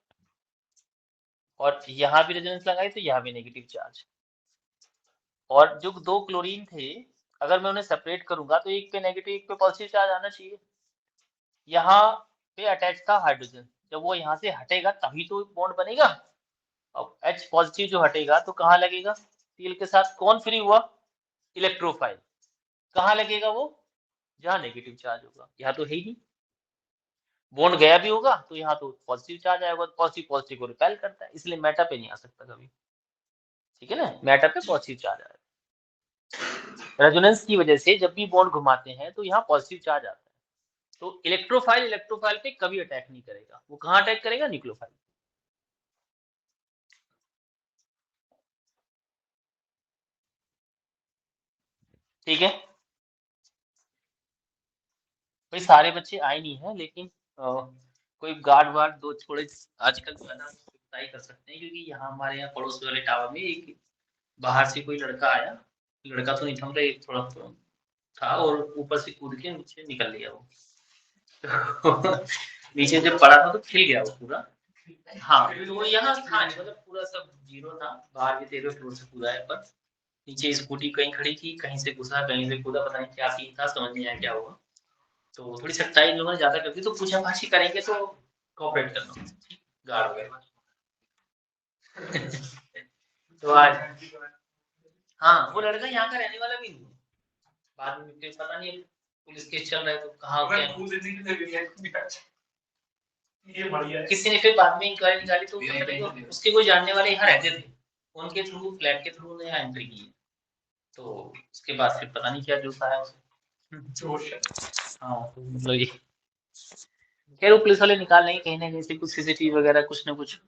Speaker 1: और यहाँ भी रेजोनेंस लगाई तो यहाँ भी नेगेटिव चार्ज, और जो 2 क्लोरीन थे अगर मैं उन्हें सेपरेट करूंगा तो एक पे नेगेटिव एक पे पॉजिटिव चार्ज आना चाहिए। यहाँ पे अटैच था हाइड्रोजन, जब वो यहाँ से हटेगा तभी तो बॉन्ड बनेगा। अब H पॉजिटिव जो हटेगा तो कहाँ लगेगा? Cl के साथ कौन फ्री हुआ? इलेक्ट्रोफाइल। कहाँ लगेगा वो? जहाँ नेगेटिव चार्ज होगा, यहाँ तो है ही नहीं। बॉन्ड गया भी होगा तो यहाँ तो पॉजिटिव चार्ज आएगा, पॉजिटिव पॉजिटिव को रिपेल करता है, इसलिए मेटा पे नहीं आ सकता कभी। ठीक है ना, मेटा पे पॉजिटिव चार्ज आएगा। रेजोनेंस की वजह से जब भी बॉन्ड घुमाते हैं तो यहाँ पॉजिटिव चार्ज आता है, तो इलेक्ट्रोफाइल पे कभी अटैक नहीं करेगा। वो कहाँ अटैक करेगा? न्यूक्लियोफाइल। ठीक है, भाई सारे बच्चे आए नहीं है, लेकिन कोई गार्ड वार्ड दो थोड़े आजकल ज्यादा ट्राई कर सकते हैं, क्योंकि यहाँ हमारे यहाँ पड़ोस वाले टावर में एक बाहर से कोई लड़का आया, लड़का तो नहीं था मतलब एक थोड़ा था, और ऊपर से कूद के नीचे निकल लिया वो। नीचे जब पड़ा था तो खिल गया वो पूरा। हाँ तो यहाँ था नहीं, मतलब पूरा सब जीरो था, बाहर भी 13 फ्लोर से कूदा है, पर नीचे स्कूटी कहीं खड़ी थी, कहीं से घुसा कहीं से कूदा, पता नहीं क्या सीन था, समझ नहीं आया क्या हुआ। तो थोड़ी सख्ताई इन लोगों ने ज्यादा कर दी, तो पूछा-पाछी करेंगे तो कोऑपरेट करना गार्ड वगैरह। तो आज हाँ वो लड़का यहाँ का रहने वाला भी नहीं है, बाद में फिर पता नहीं पुलिस केस चल रहा है तो कहाँ क्या
Speaker 3: ये बढ़िया है।
Speaker 1: किसी ने फिर बाद में इंक्वायरी निकाली तो पता नहीं उसके कोई जानने वाले यहाँ रहते थे, उनके थ्रू फ्लैट के थ्रू ने यहाँ एंट्री की है, तो उसके बाद फिर पता नहीं क्या जोश आया उसे।
Speaker 3: जोश है।
Speaker 1: हाँ तो मतलब ये खैर वो पुलिस वाले निकाल लेंगे, कहीं ना कहीं से कुछ CCTV वगैरह कुछ ना कुछ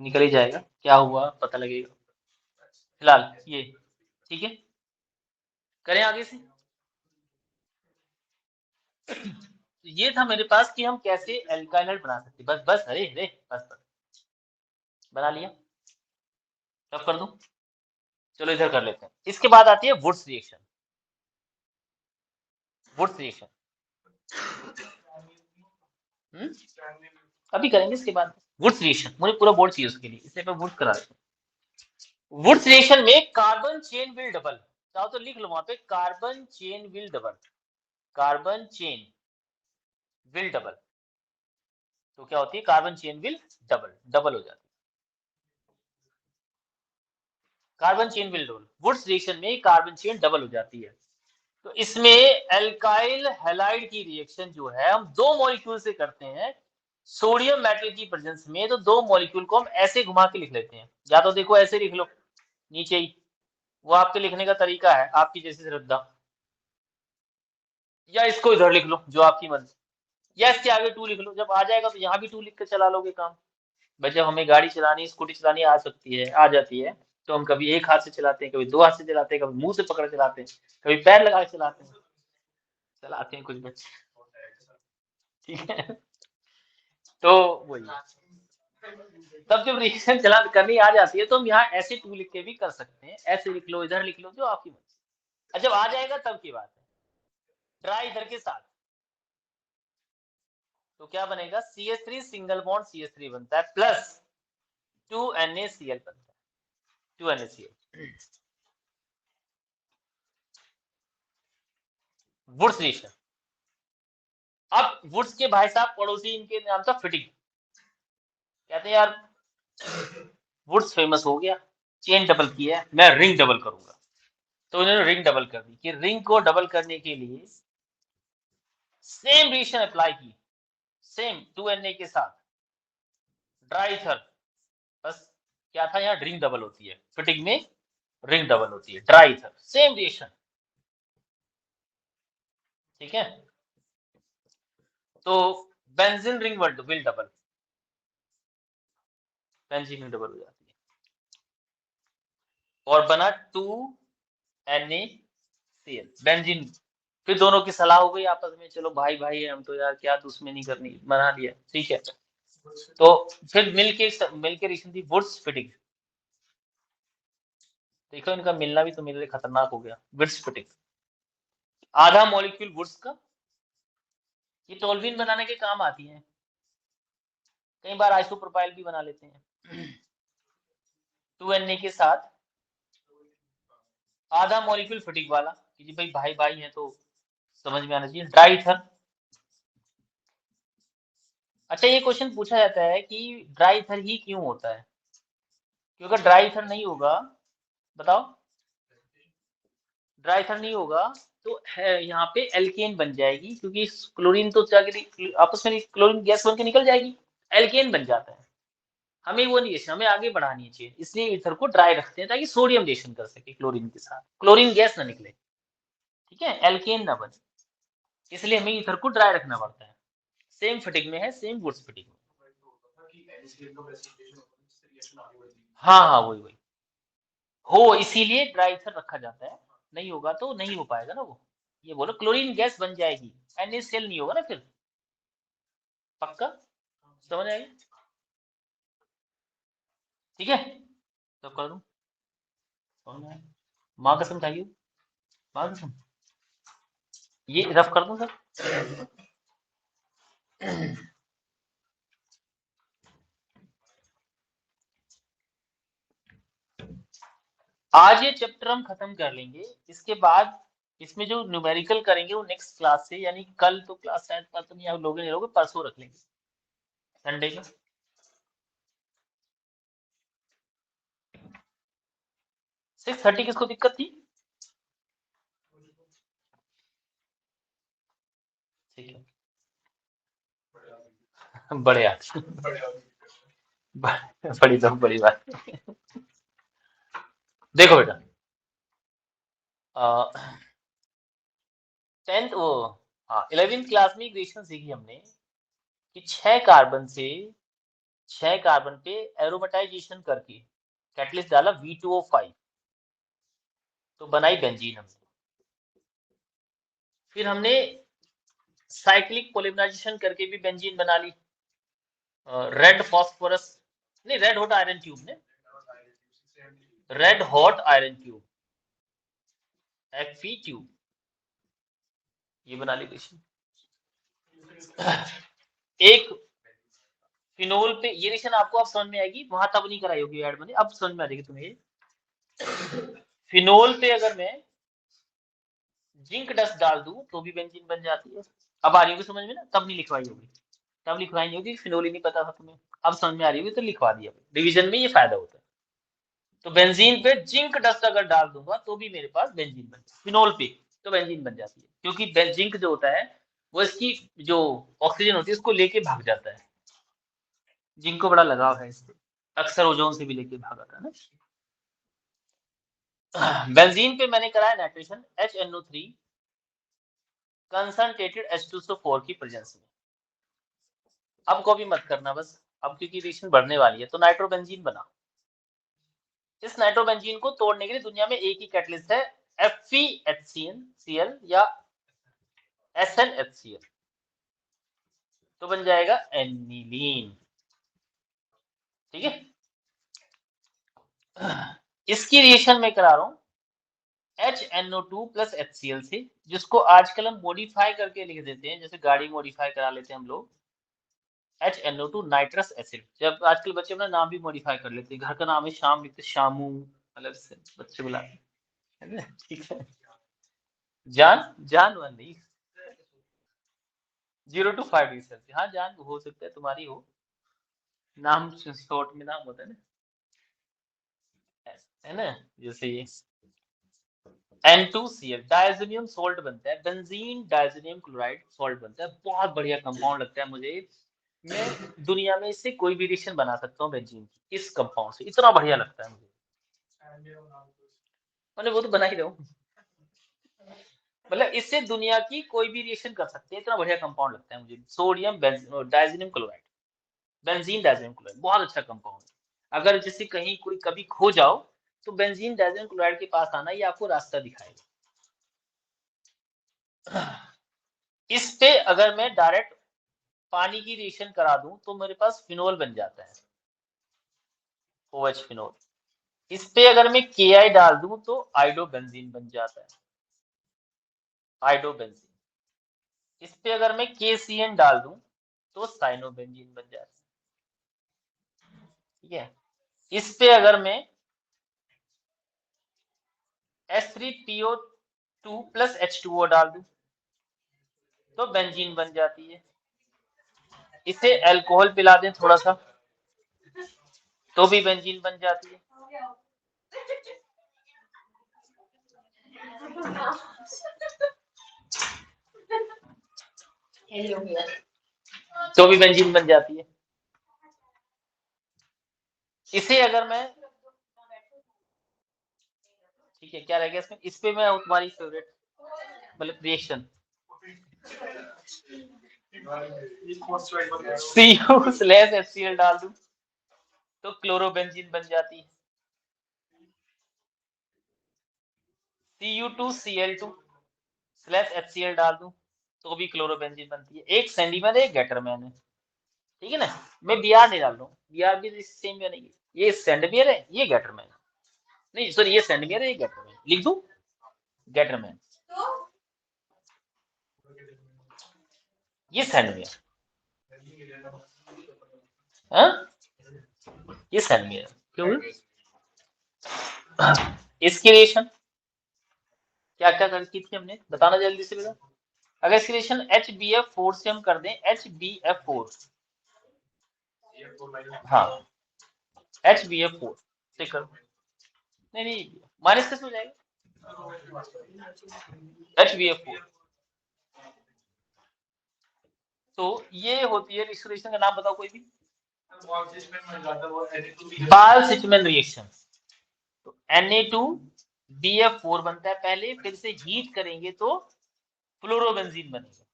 Speaker 1: निकल ही जाएगा, क्या हुआ पता लगेगा। फिलहाल ये ठीक है, करें आगे से। ये था मेरे पास कि हम कैसे एल्काइल बना सकते, बस बस अरे अरे बस बस बना लिया, सब कर दूं, चलो इधर कर लेते हैं। इसके बाद आती है वुड्स रिएक्शन। वुड्स रिएक्शन अभी करेंगे इसके बाद। वुड्स रिएक्शन मुझे पूरा बोर्ड चाहिए उसके लिए, इसलिए मैं वुड्स करा देता हूँ। वुड्स रिएक्शन में कार्बन चेन विल डबल, चाहो तो लिख लो वहां पे carbon chain will double, carbon chain will double. तो क्या होती है? Carbon chain will double, double हो जाती है carbon chain will double. Wurtz reaction में कार्बन चेन डबल हो जाती है। तो इसमें एल्काइल हैलाइड की रिएक्शन जो है हम 2 मॉलिक्यूल से करते हैं सोडियम मेटल की प्रेजेंस में, तो 2 मॉलिक्यूल को हम ऐसे घुमा के लिख लेते हैं, या तो देखो ऐसे लिख लो नीचे ही, वो आपके लिखने का तरीका है, आपकी जैसी श्रद्धा, या इसको इधर लिख लो जो आपकी मर्जी, या इसके आगे 2 लिख लो, जब आ जाएगा तो यहाँ भी 2 लिख कर चला लोगे काम। भाई जब हमें गाड़ी चलानी स्कूटी चलानी आ सकती है आ जाती है, तो हम कभी एक हाथ से चलाते हैं, कभी 2 हाथ से चलाते हैं, कभी मुंह से पकड़ चलाते हैं, कभी पैर लगा के चलाते हैं कुछ बच्चे। ठीक है, तो वही तब जब रिएक्शन चला करनी आ जाती है तो हम यहाँ ऐसे 2 लिख के भी कर सकते हैं, ऐसे लिख लो इधर लिख लो जो आपकी मर्जी। जब आ जाएगा तब की बात है। ट्राई इधर के साथ तो क्या बनेगा? CH3 सिंगल बॉन्ड CH3 बनता है प्लस 2NaCl बनता है, 2NaCl। Wurtz reaction. अब वुड्स के भाई साहब पड़ोसी इनके नाम था फिटिंग, कहते हैं यार वुड्स फेमस हो गया, चेन डबल किया है, मैं रिंग डबल करूंगा। तो उन्होंने रिंग डबल कर दी, कि रिंग को डबल करने के लिए सेम रिएक्शन अप्लाई की, सेम 2Na के साथ ड्राई ईथर, बस क्या था यहाँ रिंग डबल होती है, फिटिंग में रिंग डबल होती है, ड्राई ईथर, सेम रिएक्शन। ठीक है, तो benzene ring will double, benzene ring double हो जाती है और बना 2NaCl बेंजीन। फिर दोनों की सलाह हो गई आपस में, चलो भाई भाई है हम तो यार, क्या दुश्मनी करनी, बना लिया। ठीक है, तो फिर मिलके रिएक्शन थी वुड्स फिटिंग। देखो इनका मिलना भी तो मेरे लिए खतरनाक हो गया, वुड्स फिटिंग। आधा मॉलिक्यूल वुड्स का, ये टोल्यूइन बनाने के काम आती है, कई बार आइसोप्रोपाइल भी बना लेते हैं। 2Na के साथ आधा मॉलिक्यूल फिटिंग वाला, कि जी भाई भाई भाई है तो समझ में आना चाहिए, ड्राई ईथर। अच्छा, ये क्वेश्चन पूछा जाता है कि ड्राई ईथर ही क्यों होता है, क्योंकि अगर ड्राई ईथर नहीं होगा, बताओ, ड्राई ईथर नहीं होगा तो है यहाँ पे एल्केन बन जाएगी, क्योंकि क्लोरीन तो जाके आपस में क्लोरीन गैस बन के निकल जाएगी, एल्केन बन जाता है। हमें वो नहीं, हमें आगे बढ़ानी चाहिए, इसलिए ईथर को ड्राई रखते हैं ताकि सोडियम रिएक्शन कर सके क्लोरीन के साथ, क्लोरीन गैस ना निकले, ठीक है, एल्केन ना बने, इसलिए हमें ईथर को ड्राई रखना पड़ता है। सेम फिटिंग में है, सेम वुड्स फिटिंग में। हाँ हाँ, वही वही हो, इसीलिए ड्राई ईथर रखा जाता है, नहीं होगा तो नहीं हो पाएगा ना वो। ये बोलो क्लोरीन गैस बन जाएगी, NaCl नहीं होगा ना फिर, पक्का समझ आएगी। ठीक है, तो कर दूं, माँ कसम खाइए, माँ कसम, ये रफ कर दूं सर। आज ये चैप्टर हम खत्म कर लेंगे, इसके बाद इसमें जो न्यूमेरिकल करेंगे वो नेक्स्ट क्लास से, यानी कल तो क्लास शायद पता नहीं आप लोग नहीं रहोगे, परसों रख लेंगे संडे को। 6:30 किसको दिक्कत थी? ठीक है, बड़े आदमी, बड़ी तो बड़ी बात। देखो बेटा, 10th वो, हाँ 11th क्लास में इक्वेशन सीखी हमने कि 6 कार्बन पे एरोमेटाइजेशन करके कैटलिस्ट डाला V2O5, तो बनाई बेंजीन हमने। फिर हमने साइक्लिक पॉलीमराइजेशन करके भी बेंजीन बना ली, रेड फॉस्फोरस, नहीं रेड हॉट आयरन ट्यूब ने, red hot iron tube, Fe tube, ये बना ली बेंजीन। एक फिनोल पे, ये रिएक्शन आपको अब समझ में आएगी, वहां तब नहीं कराई होगी ऐड मैंने, अब समझ में आ जाएगी तुम्हें। फिनोल पे अगर मैं जिंक डस्ट डाल दूं तो भी बेंजीन बन जाती है। अब आ रही होगी समझ में ना, तब नहीं लिखवाई होगी, तब लिखवाई नहीं होगी, फिनोल ही नहीं पता था तुम्हें, अब समझ में आ रही होगी तो लिखवा दिया। डिवीजन में ये फायदा होता है। तो बेंजीन पे जिंक डस्ट अगर डाल दूंगा तो भी मेरे पास बेंजीन बन, फिनोल पे तो बेंजीन बन जाती है, क्योंकि जिंक जो होता है वो इसकी जो ऑक्सीजन होती है उसको लेके भाग जाता है, जिंक को बड़ा लगाव है इससे, अक्सर ओजोन से भी लेके भाग आता है ना। बेंजीन पे मैंने कराया नाइट्रेशन HNO3 कंसंट्रेटेड H2SO4 की प्रेजेंस में। अब कॉपी मत करना बस, अब क्योंकि रिएक्शन बढ़ने वाली है, तो नाइट्रोबेंजीन बना। इस नाइट्रोबेंजीन को तोड़ने के लिए दुनिया में एक ही कैटलिस्ट है, FeHCl या SnHCl, तो बन जाएगा एनिलीन। ठीक है, इसकी रिएक्शन में करा रहा हूं HNO2 प्लस HCl से, जिसको आजकल हम मॉडिफाई करके लिख देते हैं, जैसे गाड़ी मॉडिफाई करा लेते हैं हम लोग, HNO2 नाइट्रस एसिड। जब आजकल बच्चे अपना नाम भी मॉडिफाई कर लेते हैं, घर का नाम है शाम, लिखते शामू, अलग से बच्चे बुलाते हैं, ठीक है, जान नहीं, 0 to 5 डिग्री सेल्सियस, हाँ जान हो सकता है तुम्हारी हो, नाम शॉर्ट में नाम होता है ना, जैसे ये N2Cl डायजोनियम सॉल्ट बनता है, बेंजीन डायजोनियम क्लोराइड सॉल्ट बनता है। बहुत बढ़िया कंपाउंड लगता है मुझे। मैं दुनिया में इससे कोई भी रिएक्शन बना सकता हूँ बेंजीन की, इस कंपाउंड से। इतना बढ़िया लगता है मुझे। मैंने वो तो बना ही रहा हूँ। मतलब इससे दुनिया की कोई भी रिएक्शन कर सकते हैं, इतना बढ़िया कंपाउंड लगता है मुझे। Sodium diazonium chloride, benzene diazonium chloride बहुत अच्छा कंपाउंड है। अगर जैसे कहीं कोई कभी खो जाओ तो बेंजीन डायजोनियम क्लोराइड के पास आना, ये आपको रास्ता दिखाएगा। इस पे अगर मैं डायरेक्ट पानी की रिएक्शन करा दूं तो मेरे पास फिनोल बन जाता है, OH फिनोल। इस पे अगर मैं Ki डाल दूं तो आइडोबेंजीन बन जाता है, आइडोबेंजीन। इस पे अगर मैं KCN डाल दूं तो साइनोबेंजीन बन जाता है, ठीक है। इस पे अगर मैं H3PO2 प्लस H2O डाल दूं तो बेंजीन बन जाती है। इसे अल्कोहल पिला दें थोड़ा सा तो भी बेंजीन बन जाती है। तो भी बेंजीन बन जाती है। इसे अगर मैं, ठीक है, क्या रह गया इसमें? इस पे मैं तुम्हारी फेवरेट मतलब रिएक्शन CU/HCl डाल दूं तो क्लोरोबेंजीन बन जाती है। Cu2Cl2/HCl डाल दूं तो भी क्लोरोबेंजीन बनती है। एक सेंडीमैन है, एक गैटरमैन है, ठीक है ना। मैं Br नहीं डाल रहा हूँ, Br भी सेम में नहीं है। ये सेंडमियर है, ये गैटरमैन है। नहीं सॉरी, ये सेंडमियर है, ये गैटरमैन। लिख दूं गैटरमैन, ये सेंडमियर, हाँ ये सेंडमियर। क्यों? इसकी रिएक्शन क्या क्या की थी हमने, बताना जल्दी से बेटा। अगर इसकी रिएक्शन HBF4 से हम कर दें, HBF4, हाँ HBF4 से कर, नहीं नहीं माइनस कैसे हो जाएगा, HBF4। तो ये होती है इस रिएक्शन का नाम बताओ कोई भी। बाल-सिचमैन रिएक्शन। तो Na2BF4 बनता है पहले, फिर से हीट करेंगे तो फ्लोरोबेंजीन बनेगा।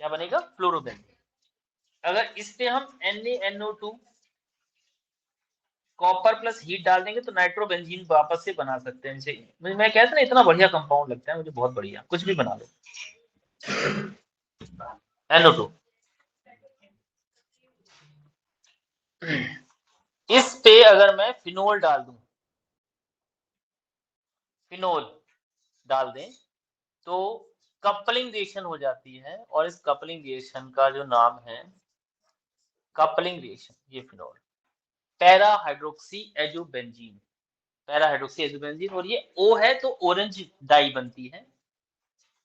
Speaker 1: क्या बनेगा? फ्लोरोबेंजीन। अगर इस पे हम NaNO2 कॉपर प्लस हीट डाल देंगे तो नाइट्रोबेंजीन वापस से बना सकते हैं। मैं कहता ना इतना बढ़िया कंपाउंड लगता है मुझे, बहुत बढ़िया, कुछ भी बना लो। NO2 इस पे अगर मैं फिनोल डाल दूं, फिनोल डाल दें तो कपलिंग रिएक्शन हो जाती है, और इस कपलिंग रिएक्शन का जो नाम है कपलिंग रिएक्शन, ये phenol para hydroxy azobenzene, para hydroxy azobenzene. और ये O है तो ऑरेंज डाई बनती है।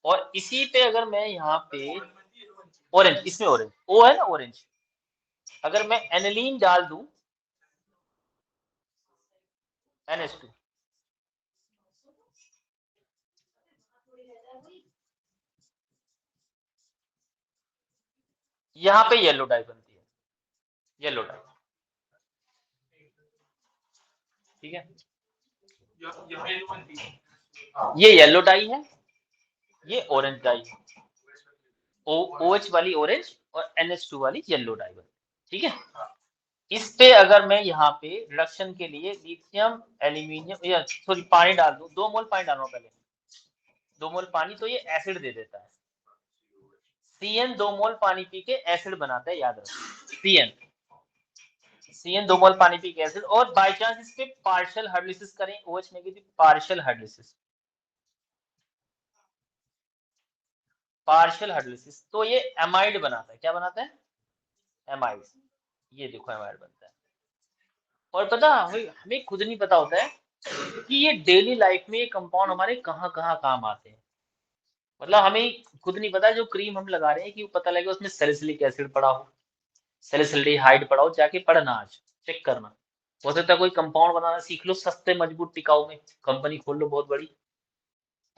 Speaker 1: और इसी पे अगर मैं यहाँ पे ऑरेंज, इसमें ऑरेंज O है ना, ऑरेंज, अगर मैं एनिलीन डाल दूं NH2, यहाँ पे येलो डाई बनती है, येलो डाई, ठीक है। ये येलो डाई है, ये ऑरेंज डाई है। OH वाली ऑरेंज और NH2 वाली येलो डाई बनती है, ठीक है। इस पे अगर मैं यहाँ पे रिडक्शन के लिए लिथियम एल्यूमिनियम या सॉरी पानी डाल दूं, 2 मोल पानी डालूंगा पहले, 2 मोल पानी, तो ये एसिड दे देता है। CN 2 मोल पानी पी के एसिड बनाता है, याद रखो। CN 2 मोल पानी पी के एसिड। और बाय चांस इस पे पार्शियल हाइड्रोलिसिस करें, OH negative, partial hydrolysis, partial hydrolysis, तो ये एमाइड बनाता है। क्या बनाता है? एमाइड। ये देखो एमाइड बनता है। और पता हमें खुद नहीं पता होता है कि ये डेली लाइफ में ये कंपाउंड हमारे कहाँ कहाँ काम आते हैं। मतलब हमें खुद नहीं पता, जो क्रीम हम लगा रहे हैं कि वो पता लगे उसमें सैलिसिलिक एसिड पड़ा हो, सैलिसिल्डिहाइड पड़ा हो, जाके पढ़ना आज चेक करना। हो सकता है कोई कंपाउंड बनाना सीख लो सस्ते मजबूत टिकाऊ में, कंपनी खोल लो बहुत बड़ी,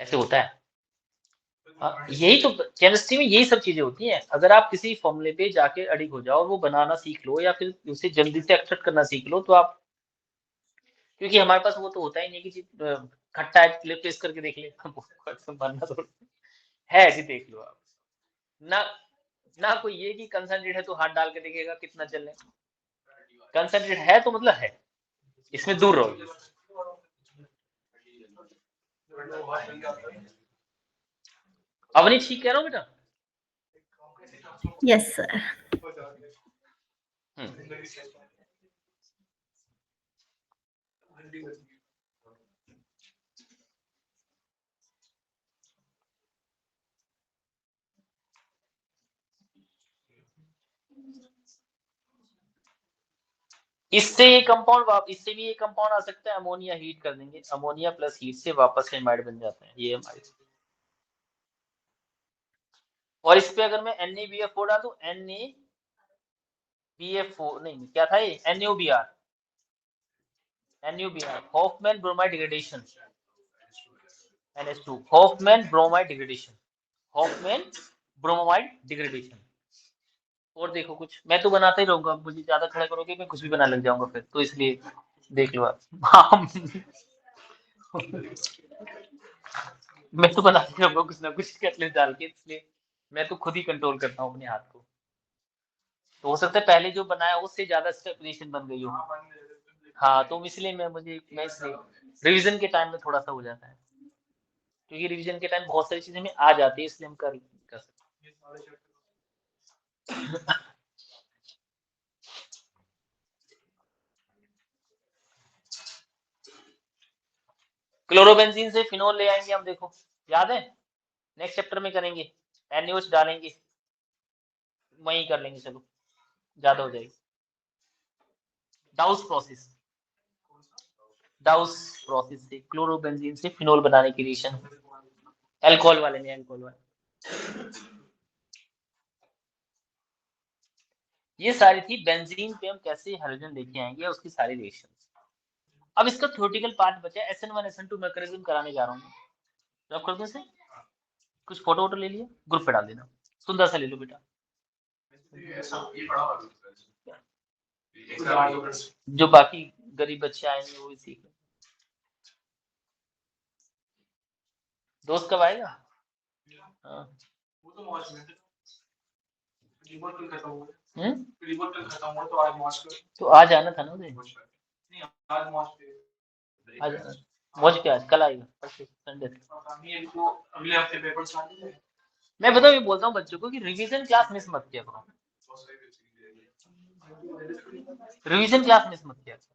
Speaker 1: ऐसे होता है। यही तो केमिस्ट्री में यही सब चीजें होती हैं। अगर आप किसी फॉर्मूले पे जाके अडिग हो जाओ, वो बनाना सीख लो या फिर उसे जल्दी से एक्सट्रैक्ट करना सीख लो, तो आप, क्योंकि हमारे पास वो तो होता ही नहीं कि खट्टा है क्लिप पेस्ट करके देख ले बनना तो है, ऐसे देख लो आप ना। ना कोई ये कि कंसंट्रेट है तो हाथ डाल के देखेगा कितना चल रहा है, कंसंट्रेट है तो मतलब है, इसमें दूर रहो। अब नहीं ठीक कह रहा हूँ बेटा?
Speaker 2: Yes sir.
Speaker 1: इससे ये कंपाउंड, इससे भी ये कंपाउंड आ सकता है, अमोनिया हीट कर देंगे, अमोनिया प्लस हीट से वापस एमाइड बन जाते हैं ये हमारे। और इस पे अगर मैं NaBF4 डाल दूं, NaBF4 नहीं, क्या था ये, NaOBr, Hoffmann bromide degradation, NH2, Hoffmann bromide degradation, Hoffmann bromide degradation. और देखो कुछ, मैं तो बनाता ही रहूंगा, मुझे ज्यादा खड़ा करोगे मैं कुछ भी बनाने लग जाऊंगा फिर, तो इसलिए देख लो आप। मैं तो बनाते ही रहूंगा कुछ ना कुछ कैटलिस्ट डाल के, इसलिए मैं तो खुद ही कंट्रोल करता हूँ अपने हाथ को। तो हो सकता है पहले जो बनाया उससे ज्यादा स्टेपलेशन बन गई हो। हाँ, तो इसलिए मैं इसलिए रिवीजन के टाइम में थोड़ा सा हो जाता है, क्योंकि रिवीजन के टाइम बहुत सारी चीजें में आ जाती है, इसलिए हम कर सकते हैं। क्लोरोबेंजीन से फिनोल ले आएंगे हम, देखो याद है, नेक्स्ट चैप्टर में करेंगे, NaOH डालेंगे, वहीं कर लेंगे, चलो ज्यादा हो जाएगी। डाउस प्रोसेस से क्लोरोबेंजीन से फिनोल बनाने की रिएक्शन, अल्कोहल वाले नहीं, अल्कोहल वाले। ये सारी थी बेंजीन पे हम कैसे हाइड्रोजन लेके आएंगे, उसकी सारी रिएक्शन। अब इसका थ्योरेटिकल पार्ट बचा, SN1 SN2 मैकेनिज्म कराने जा रहा हूँ, तो आप कर दो इसे, कुछ फोटो वोटो ले लिया, ग्रुप पे डाल देना, सुंदर सा ले लो बेटा, जो बाकी गरीब बच्चे आएंगे वो भी सीखें। दोस्त कब आएगा? हाँ। तो आज आना था ना उसे, आज मौज के, आज कल आएगा, परसों संडे।
Speaker 3: अगले हफ्ते पेपर स्टार्ट है।
Speaker 1: मैं बताऊँ, ये बोलता हूँ बच्चों को कि रिवीजन क्लास मिस मत किया करो, रिवीजन क्लास मिस मत किया करो।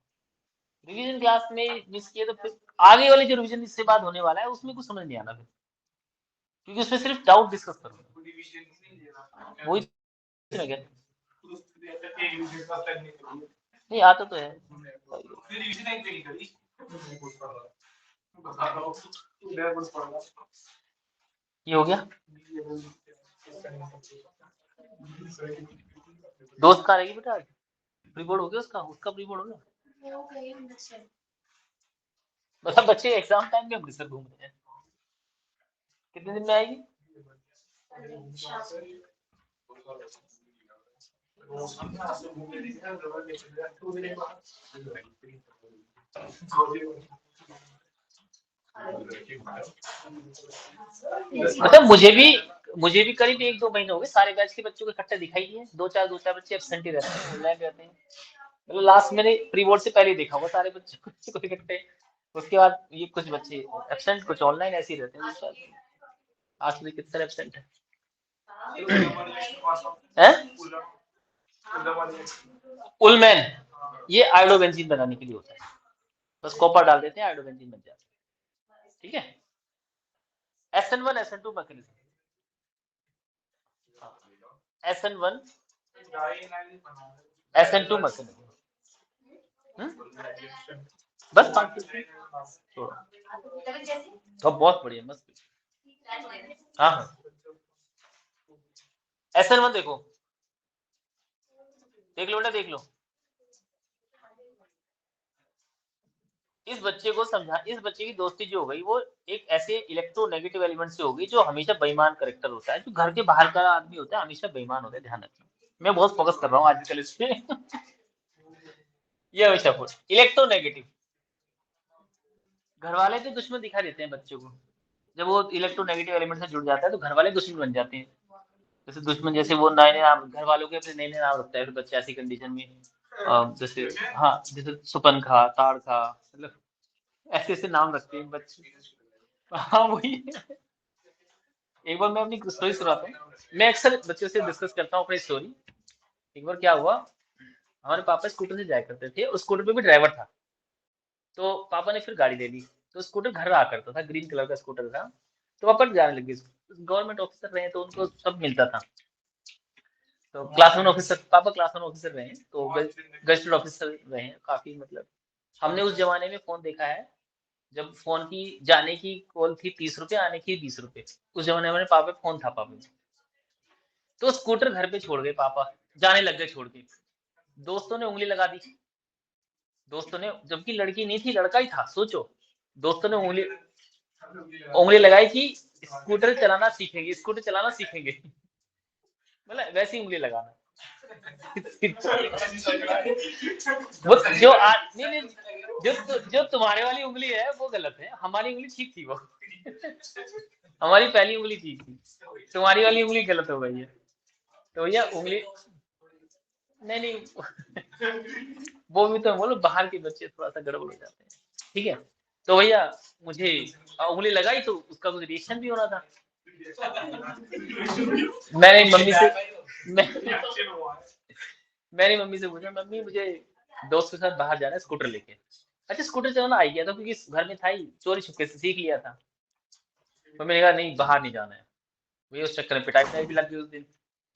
Speaker 1: रिवीजन क्लास में मिस किए तो फिर आगे वाले जो रिवीजन इससे बाद होने वाला है उसमें कुछ समझ नहीं आना फिर, क्योंकि उसमें सिर्फ डाउट डिस्कस करो, वही मैं कहता हूँ। नहीं आता तो है, ये हो गया। दोस्त का रहेगी बेटा, प्री बोर्ड हो गया उसका प्री बोर्ड हो गया। मतलब बच्चे एग्जाम टाइम में अमृतसर घूम रहे हैं, कितने दिन में आएगी? मतलब मुझे भी करीब 1-2 महीने हो गए, सारे बैच के बच्चों के इकट्ठे दिखाई दिए, दो चार बच्चे एब्सेंट ही रहते हैं, ऑनलाइन रहते हैं। मतलब लास्ट मैंने प्री बोर्ड से पहले ही देखा हुआ सारे बच्चों को इकट्ठे, उसके बाद ये कुछ बच्चे एब्सेंट, कुछ ऑनलाइन ऐसे ही रहते हैं। आज भी कितने एब्सेंट है? उलमैन, ये आयोडोबेंजीन बनाने के लिए होता है, बस कॉपर डाल देते हैं, आयोडोबेंजीन बन जाता है, ठीक है। SN1 SN2 mechanism, SN1 SN2 mechanism, बस 5 तो बहुत बढ़िया, मस्त। हाँ हाँ, SN1 देखो, देख लो बेटा, देख लो, इस बच्चे को समझा, इस बच्चे की दोस्ती जो हो गई वो एक ऐसे इलेक्ट्रोनेगेटिव एलिमेंट से हो गई जो हमेशा बेईमान कैरेक्टर होता है, जो घर के बाहर का आदमी होता है हमेशा बेईमान होता है, ध्यान रखना। मैं बहुत फोकस कर रहा हूँ आजकल इस पे। ये हमेशा इलेक्ट्रोनेगेटिव, घर वाले तो दुश्मन दिखा देते हैं बच्चों को, जब वो इलेक्ट्रोनेगेटिव एलिमेंट से जुड़ जाता है तो घर वाले दुश्मन बन जाते हैं। जैसे दुश्मन, जैसे वो नए नए नाम घर वालों के अपने नए नए नाम रखता है फिर बच्चा ऐसी कंडीशन में, जैसे हाँ जैसे सुपन खा, ताड़ खा, मतलब ऐसे ऐसे नाम रखते हैं बच्चे। हाँ वही। एक बार मैं अपनी स्टोरी सुनाता हूँ, मैं अक्सर बच्चों से डिस्कस करता हूँ अपनी स्टोरी। एक बार क्या हुआ, हमारे पापा स्कूटर से जाया करते थे और स्कूटर पे भी ड्राइवर था, तो पापा ने फिर गाड़ी ले ली, तो स्कूटर घर रहा करता था, ग्रीन कलर का स्कूटर था। तो पापा जाने लगे, गवर्नमेंट ऑफिसर रहे तो उनको सब मिलता था, तो क्लास वन ऑफिसर, पापा क्लास वन ऑफिसर रहे, तो गजटेड ऑफिसर रहे काफी, मतलब हमने उस जमाने में फोन देखा है जब फोन की जाने की कॉल थी 30 रुपए, आने की 20 रुपए, उस जमाने में पापा फोन था पापा में। तो स्कूटर घर पे छोड़ गए पापा, जाने लग गए छोड़ के, दोस्तों ने उंगली लगा दी, दोस्तों ने, जबकि लड़की नहीं थी लड़का ही था, सोचो, दोस्तों ने उंगली उंगली लगाई कि स्कूटर चलाना सीखेंगे, स्कूटर चलाना सीखेंगे, मतलब वैसी उंगली लगाना। वो जो नहीं नहीं, जो तुम्हारे वाली उंगली है वो गलत है, हमारी उंगली ठीक थी वो। हमारी पहली उंगली ठीक थी, तुम्हारी वाली उंगली गलत हो गई है। तो भैया उंगली नहीं नहीं, वो भी तो बोलो, बाहर के बच्चे थोड़ा सा गड़बड़ हो जाते हैं, ठीक है। तो भैया मुझे उंगली लगाई तो उसका कुछ रिएक्शन भी होना था। मैंने मम्मी से मैंने मम्मी से पूछा, मम्मी मुझे दोस्त के साथ बाहर जाना है स्कूटर लेके। अच्छा स्कूटर चलाना आ गया था, क्योंकि घर में था ही, चोरी छुपके से सीख लिया था। मम्मी ने कहा नहीं बाहर नहीं जाना है, वही उस चक्कर में पिटाई पिटाई भी लग गई उस दिन।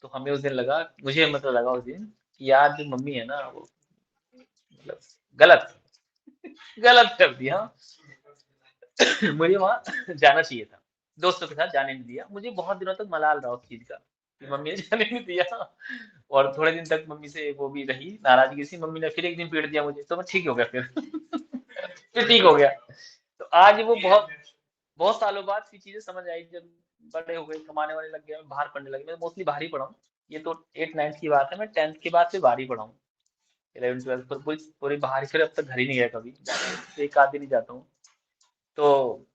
Speaker 1: तो हमें उस दिन लगा, मुझे मतलब लगा उस दिन कि यार जो मम्मी है ना वो मतलब गलत गलत कर दिया। मुझे वहां जाना चाहिए था, दोस्तों के साथ जाने नहीं दिया, मुझे बहुत दिनों तक मलाल रहा उस चीज का कि मम्मी ने जाने नहीं दिया। और थोड़े दिन तक मम्मी से वो भी रही नाराजगी सी, मम्मी ने फिर एक दिन पीट दिया मुझे, तो मैं ठीक हो गया फिर। फिर ठीक हो गया। तो आज वो बहुत बहुत सालों बाद की चीजें समझ आई, जब बड़े हो गए, कमाने वाले लग गए, मैं बाहर पढ़ने लगे, मैं मोस्टली बाहर ही पढ़ा हूँ। ये तो 8th 9th की बात है, मैं 10th के बाद से बाहर ही पढ़ा हूँ, 11th 12th पर पूरी बाहर ही, फिर अब तक घर ही नहीं गया कभी, एक आध दिन ही जाता हूँ। तो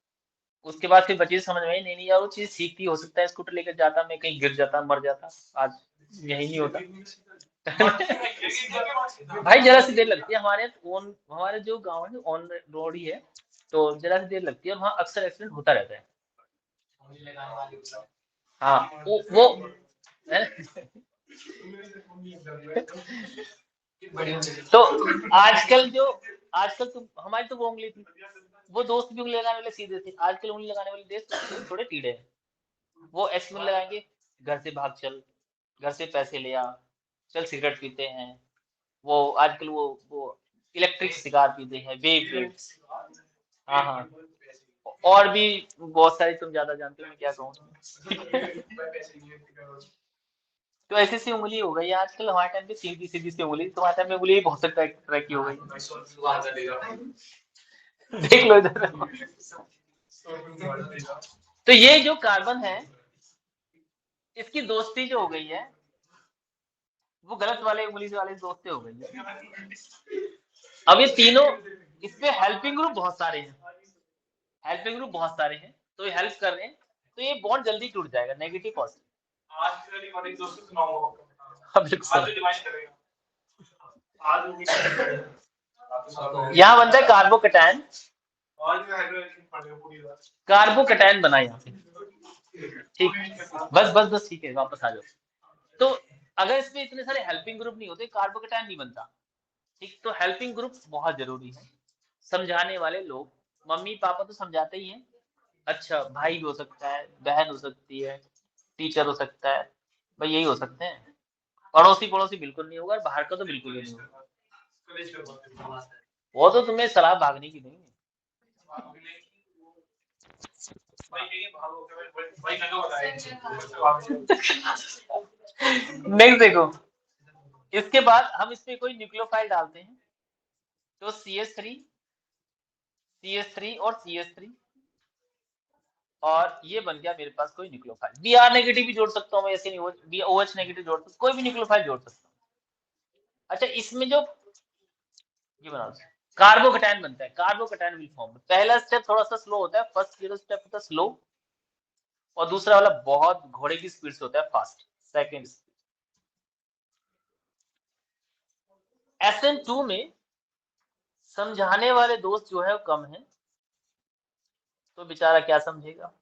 Speaker 1: उसके बाद फिर बच्चे समझ में आई, नहीं नहीं यार वो चीज सीखती, हो सकता है स्कूटर लेकर जाता, मैं कहीं गिर जाता मर जाता, आज यही नहीं होता। भाई जरा सी देर लगती है, हमारे जो गांव है ऑन रोड ही है, तो जरा सी देर लगती है और वहाँ अक्सर एक्सीडेंट होता रहता है। हाँ वो तो आजकल तुम हमारी तो वो उंगली थी, वो दोस्त भी उंगली लगाने वाले सीधे थे, आजकल उंगली लगाने वाले दोस्त थोड़े टीढ़े हैं। वो ऐसे उंगली लगाएंगे, घर से भाग चल, घर से पैसे ले आ, चल सिगरेट पीते हैं, वो आजकल वो इलेक्ट्रिक सिगार पीते हैं, वेप वेप। हाँ हाँ, और भी बहुत सारी, तुम ज्यादा जानते हो मैं क्या कहूँ। तो ऐसी सी उंगली हो गई आजकल, हमारे टाइम पे सीधी सीधी सी उंगली, तुम्हारे टाइम में उंगली बहुत तरह की हो गई। देख लो इधर। तो ये जो कार्बन है इसकी दोस्ती जो हो गई है वो गलत वाले उंगली वाले दोस्ती हो गई है। अब ये तीनों, इसमें हेल्पिंग ग्रुप बहुत सारे हैं, हेल्पिंग ग्रुप बहुत सारे हैं, तो ये हेल्प कर रहे हैं, तो ये बॉन्ड जल्दी टूट जाएगा, नेगेटिव पॉजिटिव। यहाँ बनता है कार्बोकैटायन, कार्बोकैटायन बना यहाँ पे, ठीक, बस ठीक है, वापस आ जाओ। तो अगर इसमें इतने सारे हेल्पिंग ग्रुप नहीं होते कार्बोकैटायन नहीं बनता, ठीक। तो हेल्पिंग ग्रुप बहुत जरूरी है, समझाने वाले लोग, मम्मी पापा तो समझाते ही हैं, अच्छा भाई भी हो सकता है, बहन हो सकती है, टीचर हो सकता है, भाई यही हो सकते हैं, पड़ोसी पड़ोसी बिल्कुल नहीं होगा, बाहर का तो बिल्कुल ही नहीं होगा, वो तो तुम्हें सलाह भागने की देंगे। नेक्स्ट देखो, इसके बाद हम इस पे कोई न्यूक्लियोफाइल डालते हैं तो CH3 CH3 और CH3, और ये बन गया मेरे पास कोई न्यूक्लियोफाइल। Br नेगेटिव भी जोड़ सकता हूँ मैं, ऐसे नहीं, OH नेगेटिव जोड़ सकता हूँ, कोई भी न्यूक्लियोफाइल जोड़ सकता हूँ। अच्छा, इसमें जो ये बना कार्बोकैटायन बनता है, कार्बोकैटायन विल फॉर्म। पहला स्टेप थोड़ा सा स्लो होता है, फर्स्ट जीरो स्टेप होता है स्लो, और दूसरा वाला बहुत घोड़े की स्पीड से होता है फास्ट, सेकंड। SN2 में समझाने वाले दोस्त जो है वो कम है, तो बेचारा क्या समझेगा।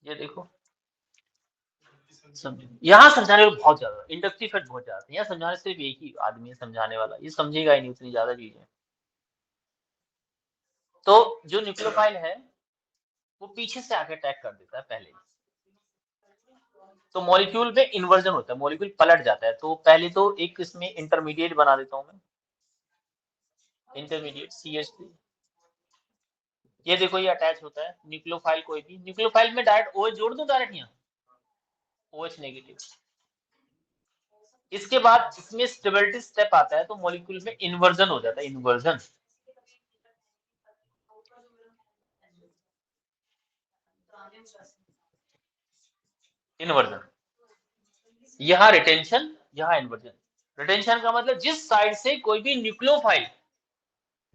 Speaker 1: ये देखो, यहाँ समझाने वाले बहुत ज्यादा, इंडक्टिव इफेक्ट बहुत ज्यादा है। यहाँ समझाने सिर्फ एक ही आदमी है समझाने वाला, ये समझेगा ही नहीं उतनी ज्यादा चीजें। तो जो न्यूक्लियोफाइल है वो पीछे से आके अटैक कर देता है पहले, तो मॉलिक्यूल में इन्वर्जन होता है, मॉलिक्यूल पलट जाता है। तो पहले तो एक इसमें इंटरमीडिएट बना देता हूं मैं, इंटरमीडिएट CH3। ये देखो, ये अटैच होता है न्यूक्लियोफाइल, कोई भी न्यूक्लियोफाइल में डायरेक्ट OH जोड़ दूं, डायरेक्ट यहाँ OH नेगेटिव। इसके बाद इसमें स्टेबिलिटी स्टेप आता है, तो मॉलिक्यूल में इन्वर्जन हो जाता है, इन्वर्जन। इन्वर्जन, यहाँ रिटेंशन, यहाँ इन्वर्जन। रिटेंशन का मतलब जिस साइड से कोई भी न्यूक्लियोफाइल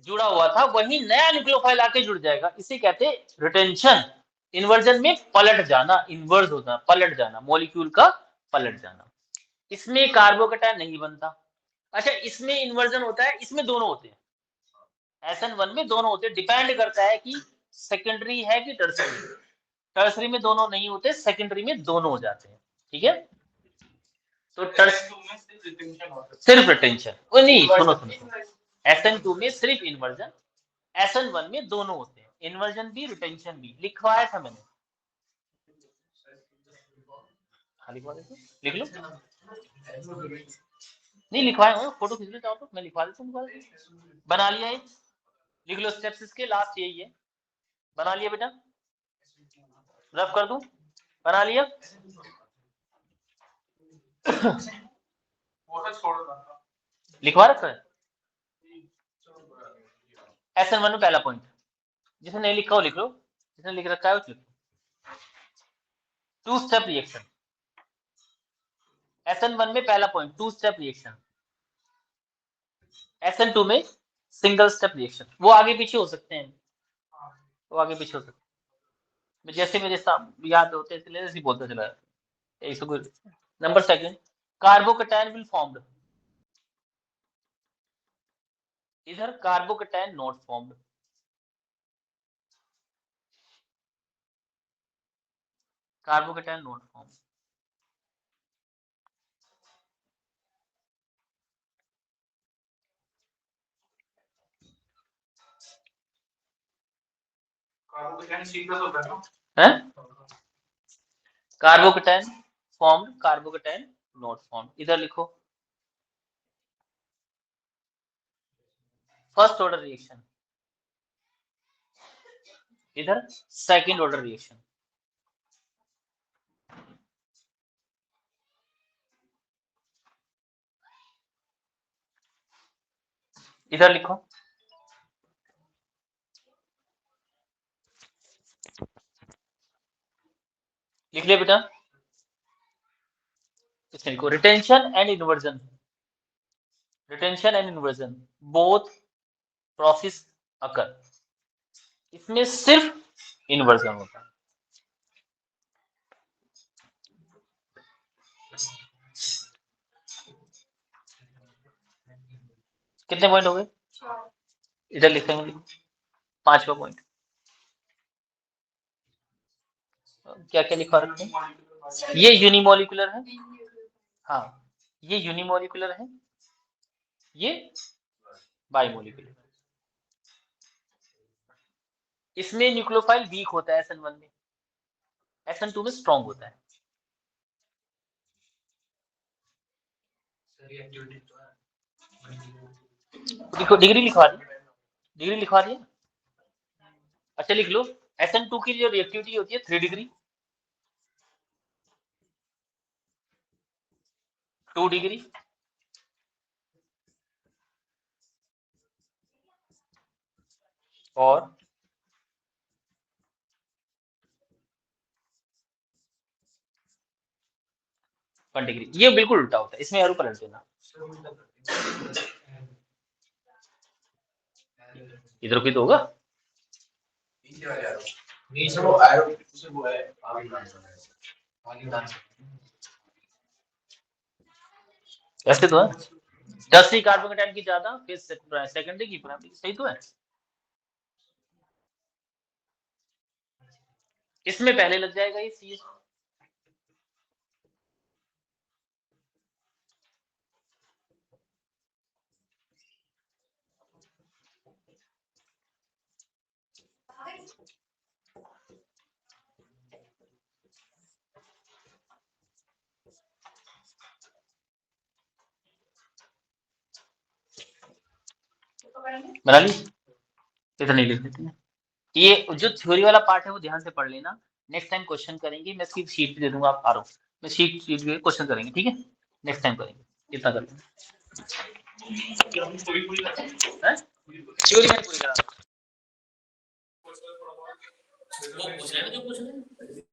Speaker 1: जुड़ा हुआ था वही नया न्यूक्लियोफाइल आके जुड़ जाएगा, इसे कहते हैं रिटेंशन। इन्वर्जन में पलट जाना, इन्वर्स होता, पलट जाना, मॉलिक्यूल का पलट जाना। इसमें कार्बोकैटायन नहीं बनता। अच्छा, इसमें इन्वर्जन होता है, इसमें दोनों होते हैं, SN1 में दोनों होते हैं। डिपेंड करता है कि सेकेंडरी है कि टर्सरी। टर्सरी में दोनों नहीं होते, सेकेंडरी में दोनों हो जाते हैं, ठीक है। तो सिर्फ रिटेंशन, वो नहीं, सुनो सुनो, SN2 में सिर्फ इन्वर्जन, SN1 में दोनों होते हैं, इन्वर्जन भी रिटेंशन भी। लिखवाया था मैंने, लिखवा देते, लिख लो। नहीं लिखवाया हूँ, फोटो खींच लो चाहो तो, मैं लिखवा देता हूँ। बना लिया है, लिख लो स्टेप्स इसके, लास्ट यही है। बना लिया बेटा, रफ कर दूं, बना लिया। लिखवा रखा है SN1 में पहला पॉइंट, जिसने नहीं लिखा हो लिख लो, जिसने लिख रखा है वो लिख लो। 2 स्टेप रिएक्शन, SN1 में पहला पॉइंट 2 स्टेप रिएक्शन, SN2 में सिंगल स्टेप रिएक्शन। वो आगे पीछे हो सकते हैं, वो आगे पीछे हो सकते हैं, जैसे मेरे याद होते हैं जैसे बोलता चला जाता है। Number second, carbocation will formed, इधर carbocation not formed. Carbocation not formed, carbocation formed, carbocation not formed. इधर लिखो फर्स्ट ऑर्डर रिएक्शन, इधर सेकंड ऑर्डर रिएक्शन। इधर लिखो लिख लिया बेटा, इसमें लिखो retention and inversion, retention and inversion both process occur. इसमें सिर्फ इन्वर्जन होता है। कितने पॉइंट हो गए, इधर लिखेंगे 5वां पॉइंट। क्या क्या लिखा रखते हैं, ये यूनिमोलिकुलर है, हाँ ये यूनिमोलिकुलर है, ये बाइमोलिकुलर। इसमें न्यूक्लियोफाइल वीक होता है SN1 में, SN2 में स्ट्रॉन्ग होता है। देखो डिग्री लिखवा दी, डिग्री लिखवा दी। अच्छा लिख लो, SN2 की जो रिएक्टिविटी होती है 3 डिग्री, 2 डिग्री, और वन डिग्री, ये बिल्कुल उल्टा होता है, इसमें एरो पलट देना, इधर भी तो होगा,
Speaker 3: नीचे वो एरो उसे वो है
Speaker 1: ऐसे तो है, 10 ही कार्बन की ज्यादा, फिर सेकेंडरी की प्राइमरी, सही तो है। इसमें पहले लग जाएगा ये सी, बना ली, इतना नहीं लिख देते हैं। ये जो थ्योरी वाला पार्ट है वो ध्यान से पढ़ लेना, नेक्स्ट टाइम क्वेश्चन करेंगे, मैं इसकी शीट दे दूंगा, आप आ रहा हूँ, मैं शीट क्वेश्चन करेंगे, ठीक है, नेक्स्ट टाइम करेंगे, इतना कर थ्योरी मैंने पूरी करा, वो पूछ रहे हैं जो पूछ रहे हैं।